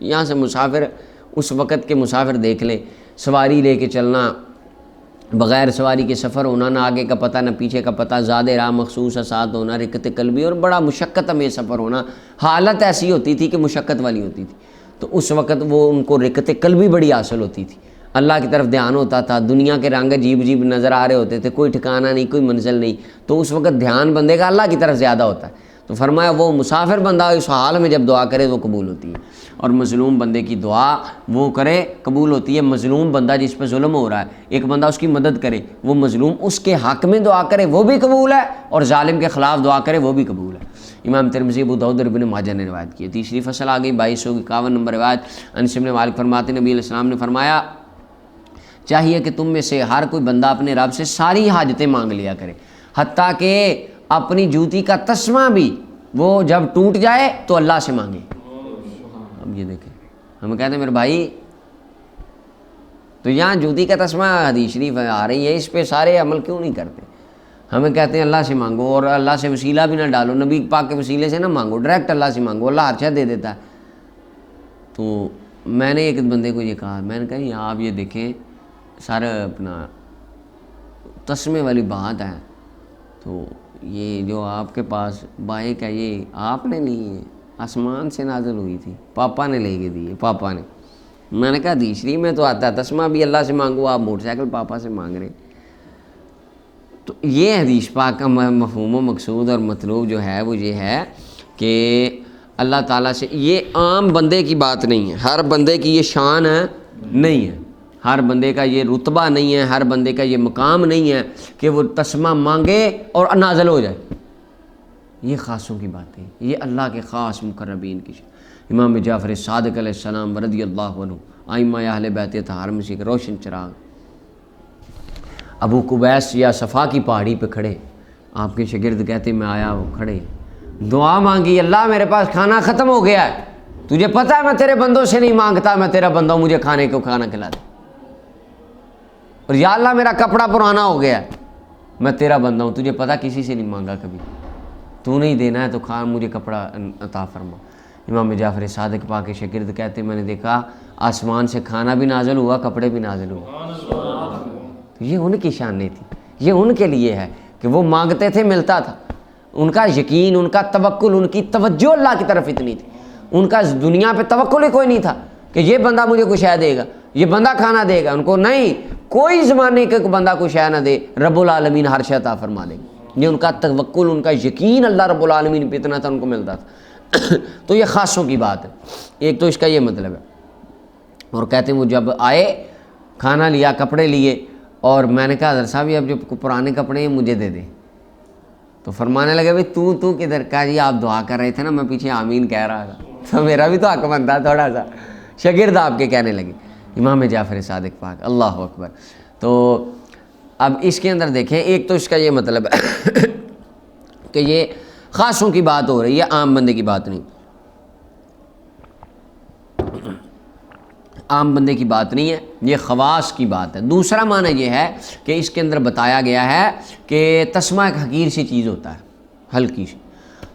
یہاں سے مسافر، اس وقت کے مسافر دیکھ لیں، سواری لے کے چلنا، بغیر سواری کے سفر ہونا، نہ آگے کا پتہ نہ پیچھے کا پتہ، زیادہ راہ مخصوص ساتھ ہونا، رکت قلبی، اور بڑا مشقت میں سفر ہونا، حالت ایسی ہوتی تھی کہ مشقت والی ہوتی تھی، تو اس وقت وہ ان کو رکت قلبی بڑی حاصل ہوتی تھی، اللہ کی طرف دھیان ہوتا تھا، دنیا کے رنگ عجیب عجیب نظر آ رہے ہوتے تھے، کوئی ٹھکانہ نہیں، کوئی منزل نہیں، تو اس وقت دھیان بندے کا اللہ کی طرف زیادہ ہوتا ہے، تو فرمایا وہ مسافر بندہ اس حال میں جب دعا کرے وہ قبول ہوتی ہے، اور مظلوم بندے کی دعا وہ کرے قبول ہوتی ہے۔ مظلوم بندہ جس پہ ظلم ہو رہا ہے، ایک بندہ اس کی مدد کرے، وہ مظلوم اس کے حق میں دعا کرے وہ بھی قبول ہے، اور ظالم کے خلاف دعا کرے وہ بھی قبول ہے۔ امام ترمذی، ابو داؤد اور ابن ماجہ نے روایت کی ہے۔ تیسری فصل آ گئی 2251 نمبر روایت۔ انس بن مالک فرماتے نبی علیہ السلام نے فرمایا چاہیے کہ تم میں سے ہر کوئی بندہ اپنے رب سے ساری حاجتیں مانگ لیا کرے، حتیٰ کہ اپنی جوتی کا تسمہ بھی وہ جب ٹوٹ جائے تو اللہ سے مانگے۔ اب یہ دیکھیں، ہم کہتے ہیں میرے بھائی تو یہاں جوتی کا تسمہ حدیث شریف آ رہی ہے، اس پہ سارے عمل کیوں نہیں کرتے؟ ہمیں کہتے ہیں اللہ سے مانگو، اور اللہ سے وسیلہ بھی نہ ڈالو، نبی پاک کے وسیلے سے نہ مانگو، ڈائریکٹ اللہ سے مانگو، اللہ ہر شے دے دیتا ہے۔ تو میں نے ایک بندے کو یہ کہا، میں نے کہا یہ آپ یہ دیکھیں سارا اپنا تسمے والی بات ہے، تو یہ جو آپ کے پاس بائک ہے یہ آپ نے لی ہے، آسمان سے نازل ہوئی تھی، پاپا نے لے کے دی ہے، پاپا نے۔ میں نے کہا دوسری میں تو آتا ہے تسمہ بھی اللہ سے مانگو، آپ موٹر سائیکل پاپا سے مانگ رہے ہیں۔ تو یہ حدیث پاک کا مفہوم و مقصود اور مطلوب جو ہے وہ یہ ہے کہ اللہ تعالیٰ سے، یہ عام بندے کی بات نہیں ہے، ہر بندے کی یہ شان ہے نہیں ہے، ہر بندے کا یہ رتبہ نہیں ہے، ہر بندے کا یہ مقام نہیں ہے کہ وہ تسمہ مانگے اور نازل ہو جائے۔ یہ خاصوں کی بات ہے، یہ اللہ کے خاص مقربین کی شان۔ امام جعفر صادق علیہ السلام رضی اللہ عنہ، ائمہ اہل بیت طہار میں سے ایک روشن چراغ، ابو قبیس یا صفا کی پہاڑی پہ کھڑے، آپ کے شاگرد کہتے میں آیا وہ کھڑے، دعا مانگی، اللہ میرے پاس کھانا ختم ہو گیا ہے، تجھے پتہ ہے میں تیرے بندوں سے نہیں مانگتا، میں تیرا بندہ ہوں، مجھے کھانے کو کھانا کھلا دے، اور یا اللہ میرا کپڑا پرانا ہو گیا ہے، میں تیرا بندہ ہوں، تجھے پتہ کسی سے نہیں مانگا کبھی، تو نہیں دینا ہے تو کھا مجھے کپڑا عطا فرما۔ امام جعفر صادق پاک کے شاگرد کہتے میں نے دیکھا آسمان سے کھانا بھی نازل ہوا، کپڑے بھی نازل ہوئے۔ یہ ان کی شان نہیں تھی، یہ ان کے لیے ہے کہ وہ مانگتے تھے ملتا تھا، ان کا یقین، ان کا توکل، ان کی توجہ اللہ کی طرف اتنی تھی، ان کا دنیا پہ توکل ہی کوئی نہیں تھا کہ یہ بندہ مجھے کچھ شے دے گا، یہ بندہ کھانا دے گا، ان کو نہیں، کوئی زمانے کے بندہ کوئی شے نہ دے، رب العالمین ہر شے عطا فرما دے گا۔ یہ ان کا توکل، ان کا یقین اللہ رب العالمین پہ اتنا تھا، ان کو ملتا تھا۔ تو یہ خاصوں کی بات ہے، ایک تو اس کا یہ مطلب ہے۔ اور کہتے ہیں وہ جب آئے، کھانا لیا، کپڑے لیے، اور میں نے کہا حضرت صاحب یہ اب جو پرانے کپڑے ہیں مجھے دے دیں، تو فرمانے لگے بھائی تو کدھر کا جی، آپ دعا کر رہے تھے نا، میں پیچھے آمین کہہ رہا تھا، تو میرا بھی تو حق بنتا تھوڑا سا، شاگرد آپ کے کہنے لگے، امام جعفر صادق پاک، اللہ اکبر۔ تو اب اس کے اندر دیکھیں، ایک تو اس کا یہ مطلب ہے کہ یہ خاصوں کی بات ہو رہی ہے، عام بندے کی بات نہیں، عام بندے کی بات نہیں ہے، یہ خواص کی بات ہے۔ دوسرا معنی یہ ہے کہ اس کے اندر بتایا گیا ہے کہ تسمہ ایک حقیر سی چیز ہوتا ہے، ہلکی سی،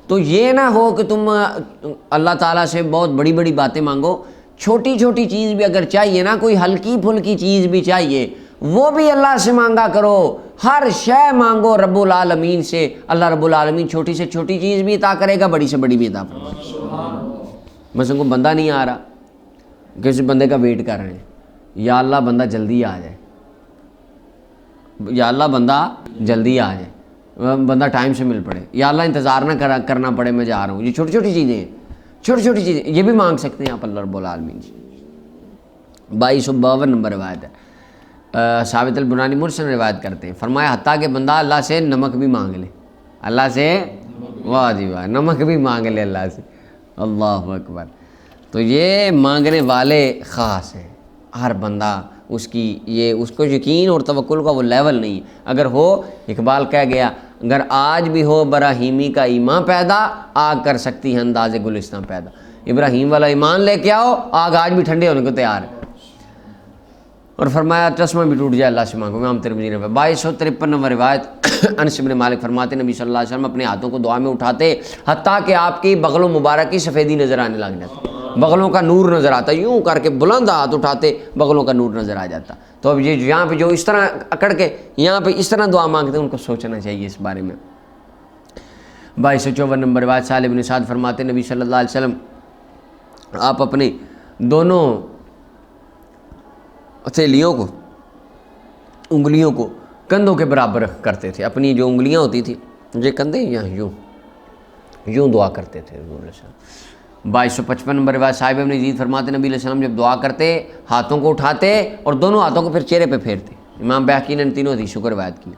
تو یہ نہ ہو کہ تم اللہ تعالیٰ سے بہت بڑی بڑی باتیں مانگو، چھوٹی چھوٹی چیز بھی اگر چاہیے نا، کوئی ہلکی پھلکی چیز بھی چاہیے، وہ بھی اللہ سے مانگا کرو، ہر شے مانگو رب العالمین سے، اللہ رب العالمین چھوٹی سے چھوٹی چیز بھی عطا کرے گا، بڑی سے بڑی بھی عطا فرمائے گا۔ مثلا کوئی بندہ نہیں آ رہا، کسی بندے کا ویٹ کر رہے ہیں، یا اللہ بندہ جلدی آ جائے، یا اللہ بندہ جلدی آ جائے، بندہ ٹائم سے مل پڑے، یا اللہ انتظار نہ کرنا پڑے، میں جا رہا ہوں، یہ چھوٹی چھوٹی چیزیں ہیں، چھوٹی چھوٹی چیزیں یہ بھی مانگ سکتے ہیں آپ اللہ رب العالمین سے۔ 2252 نمبر روایت ہے، ثابت البنانی مرسل روایت کرتے ہیں، فرمایا حتیٰ کہ بندہ اللہ سے نمک بھی مانگ لے، اللہ سے، واہ جی واہ، نمک بھی مانگ لے اللہ سے، اللہ اکبر۔ تو یہ مانگنے والے خاص ہیں، ہر بندہ اس کی یہ اس کو یقین اور توکل کا وہ لیول نہیں ہے، اگر ہو، اقبال کہہ گیا اگر آج بھی ہو براہیمی کا ایمان پیدا، آگ کر سکتی ہے انداز گلستان پیدا، ابراہیم والا ایمان لے کے آؤ، آگ آج بھی ٹھنڈے ہونے کو تیار ہے۔ اور فرمایا چشمہ بھی ٹوٹ جائے اللہ سے مانگو، امام ترمذی نے 2253 نمبر روایت، انس بن مالک فرماتے نبی صلی اللہ علیہ وسلم اپنے ہاتھوں کو دعا میں اٹھاتے حتیٰ کہ آپ کی بغلوں مبارک کی سفیدی نظر آنے لگ جاتی، بغلوں کا نور نظر آتا، یوں کر کے بلند ہاتھ اٹھاتے بغلوں کا نور نظر آ جاتا۔ تو اب یہ یہاں پہ جو اس طرح اکڑ کے یہاں پہ اس طرح دعا مانگتے ہیں، ان کو سوچنا چاہیے اس بارے میں۔ 2254 نمبر روایت، سہل بن سعد فرماتے نبی صلی اللہ علیہ وسلم آپ اپنے دونوں ہتھیلیوں کو، انگلیوں کو کندھوں کے برابر کرتے تھے، اپنی جو انگلیاں ہوتی تھی، یہ کندھے یہاں یوں، یوں دعا کرتے تھے حضور علیہ السلام۔ 2255 نمبر روایت صاحب ابن یزید فرماتے نبی علیہ السلام جب دعا کرتے ہاتھوں کو اٹھاتے اور دونوں ہاتھوں کو پھر چہرے پہ پھیرتے۔ امام بیہقی نے تینوں حدیثوں کو روایت کیا۔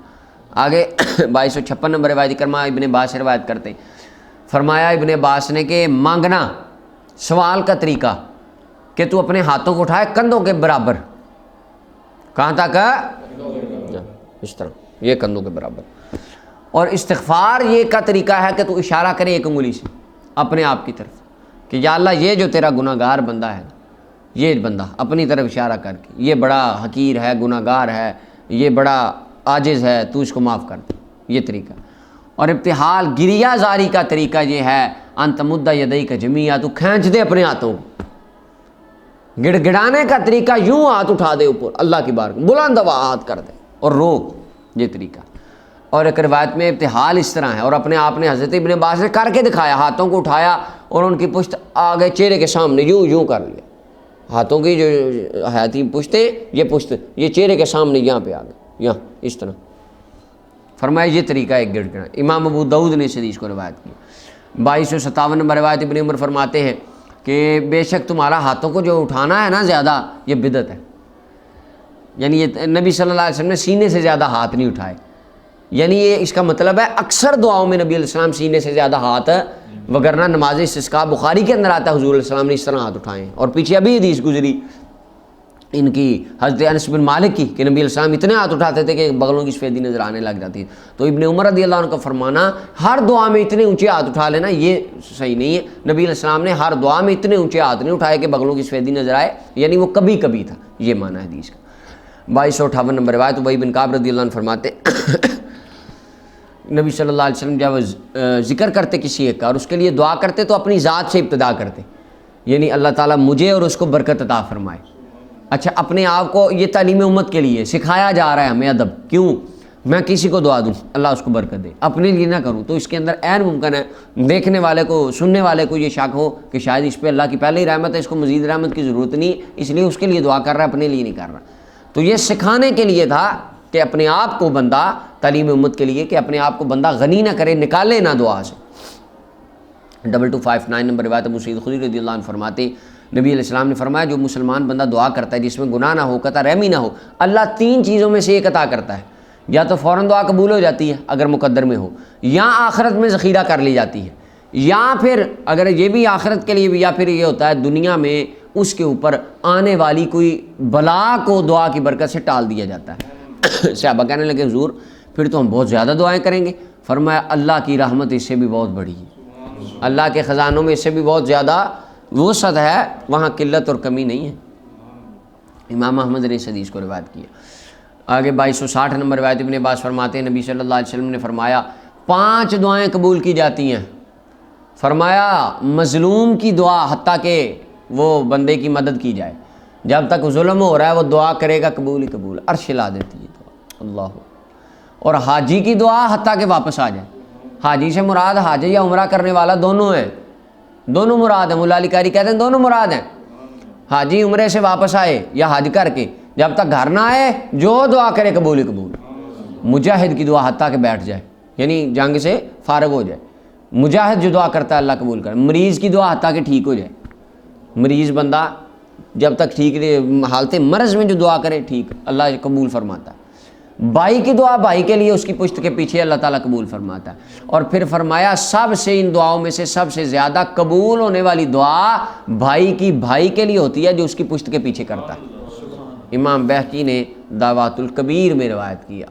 آگے 2256 نمبر روایت کرما ابن عباس سے روایت کرتے فرمایا ابن عباس نے کہ مانگنا سوال کا طریقہ کہ تو اپنے ہاتھوں کو اٹھائے کندھوں کے برابر، کہاں تک؟ اس طرح، یہ کندھوں کے برابر۔ اور استغفار یہ کا طریقہ ہے کہ تو اشارہ کرے ایک انگلی سے اپنے آپ کی طرف کہ یا اللہ یہ جو تیرا گناہ گار بندہ ہے، یہ بندہ اپنی طرف اشارہ کر کے یہ بڑا حقیر ہے، گناہ گار ہے، یہ بڑا عاجز ہے، تو اس کو معاف کر دے، یہ طریقہ۔ اور ابتحال گریہ زاری کا طریقہ یہ ہے انت مدہ یدئی کا جمیعہ، تو کھینچ دے اپنے ہاتھوں کو۔ گڑ گڑانے کا طریقہ یوں ہاتھ اٹھا دے اوپر اللہ کی بارگاہ میں، بلند ہاتھ کر دے اور روک، یہ طریقہ۔ اور ایک روایت میں ابتحال اس طرح ہے، اور اپنے آپ نے حضرت ابن عباس نے کر کے دکھایا، ہاتھوں کو اٹھایا اور ان کی پشت آگے چہرے کے سامنے یوں کر لیا، ہاتھوں کی جو حیاتی پشتیں، یہ پشت یہ چہرے کے سامنے یہاں پہ آ گئے، یہاں اس طرح فرمایا، یہ طریقہ ایک گڑ گڑا۔ امام ابو داؤد نے اس حدیث کو روایت کی۔ 2257 نمبر روایت ابن عمر فرماتے ہیں کہ بے شک تمہارا ہاتھوں کو جو اٹھانا ہے نا زیادہ، یہ بدعت ہے۔ یعنی یہ نبی صلی اللہ علیہ وسلم نے سینے سے زیادہ ہاتھ نہیں اٹھائے، یعنی یہ اس کا مطلب ہے اکثر دعاؤں میں نبی علیہ السلام سینے سے زیادہ ہاتھ، وگرنہ نماز استسقاء بخاری کے اندر آتا ہے حضور علیہ السلام نے اس طرح ہاتھ اٹھائے ہیں۔ اور پیچھے ابھی حدیث گزری ان کی حضرت انس بن مالک کی کہ نبی علیہ السلام اتنے ہاتھ اٹھاتے تھے کہ بغلوں کی سفیدی نظر آنے لگ جاتی ہے۔ تو ابن عمر رضی اللہ عنہ کا فرمانا ہر دعا میں اتنے اونچے ہاتھ اٹھا لینا یہ صحیح نہیں ہے۔ نبی علیہ السلام نے ہر دعا میں اتنے اونچے ہاتھ نہیں اٹھائے کہ بغلوں کی سفیدی نظر آئے، یعنی وہ کبھی کبھی تھا، یہ معنی ہے حدیث کا۔ 2258 نمبر روایت ابی بن کعب رضی اللہ عنہ فرماتے نبی صلی اللہ علیہ وسلم جب ذکر کرتے کسی ایک کا اور اس کے لیے دعا کرتے تو اپنی ذات سے ابتدا کرتے، یعنی اللہ تعالیٰ مجھے اور اس کو برکت عطا فرمائے۔ اچھا، اپنے آپ کو یہ تعلیم امت کے لیے سکھایا جا رہا ہے ہمیں ادب، کیوں؟ میں کسی کو دعا دوں اللہ اس کو برکت دے، اپنے لیے نہ کروں، تو اس کے اندر عین ممکن ہے دیکھنے والے کو، سننے والے کو یہ شک ہو کہ شاید اس پہ اللہ کی پہلے ہی رحمت ہے، اس کو مزید رحمت کی ضرورت نہیں، اس لیے اس کے لیے دعا کر رہا ہے، اپنے لیے نہیں کر رہا۔ تو یہ سکھانے کے لیے تھا کہ اپنے آپ کو بندہ، تعلیم امت کے لیے کہ اپنے آپ کو بندہ غنی نہ کرے، نکالے نہ دعا سے۔ 2259 نمبر روایت ابو سعید خدری رضی اللہ عنہ فرماتے نبی علیہ السلام نے فرمایا جو مسلمان بندہ دعا کرتا ہے جس میں گناہ نہ ہو، قطع رحمی نہ ہو، اللہ 3 چیزوں میں سے ایک عطا کرتا ہے، یا تو فوراً دعا قبول ہو جاتی ہے اگر مقدر میں ہو، یا آخرت میں ذخیرہ کر لی جاتی ہے، یا پھر اگر یہ بھی آخرت کے لیے بھی، یا پھر یہ ہوتا ہے دنیا میں اس کے اوپر آنے والی کوئی بلا کو دعا کی برکت سے ٹال دیا جاتا ہے۔ صحابہ کہنے لگے حضور پھر تو ہم بہت زیادہ دعائیں کریں گے۔ فرمایا اللہ کی رحمت اس سے بھی بہت بڑی ہے، اللہ کے خزانوں میں اس سے بھی بہت زیادہ وسعت ہے، وہاں قلت اور کمی نہیں ہے۔ امام احمد نے اس حدیث کو روایت کیا۔ آگے 2260 نمبر روایت ابن عباس فرماتے ہیں نبی صلی اللہ علیہ وسلم نے فرمایا 5 دعائیں قبول کی جاتی ہیں۔ فرمایا مظلوم کی دعا حتیٰ کہ وہ بندے کی مدد کی جائے، جب تک ظلم ہو رہا ہے وہ دعا کرے گا قبول ہی قبول، عرش ہلا دیتی ہے دعا اللہ۔ اور حاجی کی دعا حتیٰ کہ واپس آ جائے، حاجی سے مراد حاجی یا عمرہ کرنے والا دونوں ہیں، دونوں مراد ہیں، مولا علی قاری کہتے ہیں دونوں مراد ہیں۔ حاجی عمرے سے واپس آئے یا حج کر کے جب تک گھر نہ آئے جو دعا کرے قبول ہی قبول۔ مجاہد کی دعا حتیٰ کہ بیٹھ جائے، یعنی جنگ سے فارغ ہو جائے، مجاہد جو دعا کرتا ہے اللہ قبول کرے۔ مریض کی دعا حتیٰ کہ ٹھیک ہو جائے، مریض بندہ جب تک ٹھیک حالت مرض میں جو دعا کرے ٹھیک اللہ قبول فرماتا ہے۔ بھائی کی دعا بھائی کے لیے اس کی پشت کے پیچھے اللہ تعالیٰ قبول فرماتا ہے۔ اور پھر فرمایا سب سے ان دعاؤں میں سے سب سے زیادہ قبول ہونے والی دعا بھائی کی بھائی کے لیے ہوتی ہے جو اس کی پشت کے پیچھے کرتا ہے۔ امام بیہقی نے دعوات الکبیر میں روایت کیا۔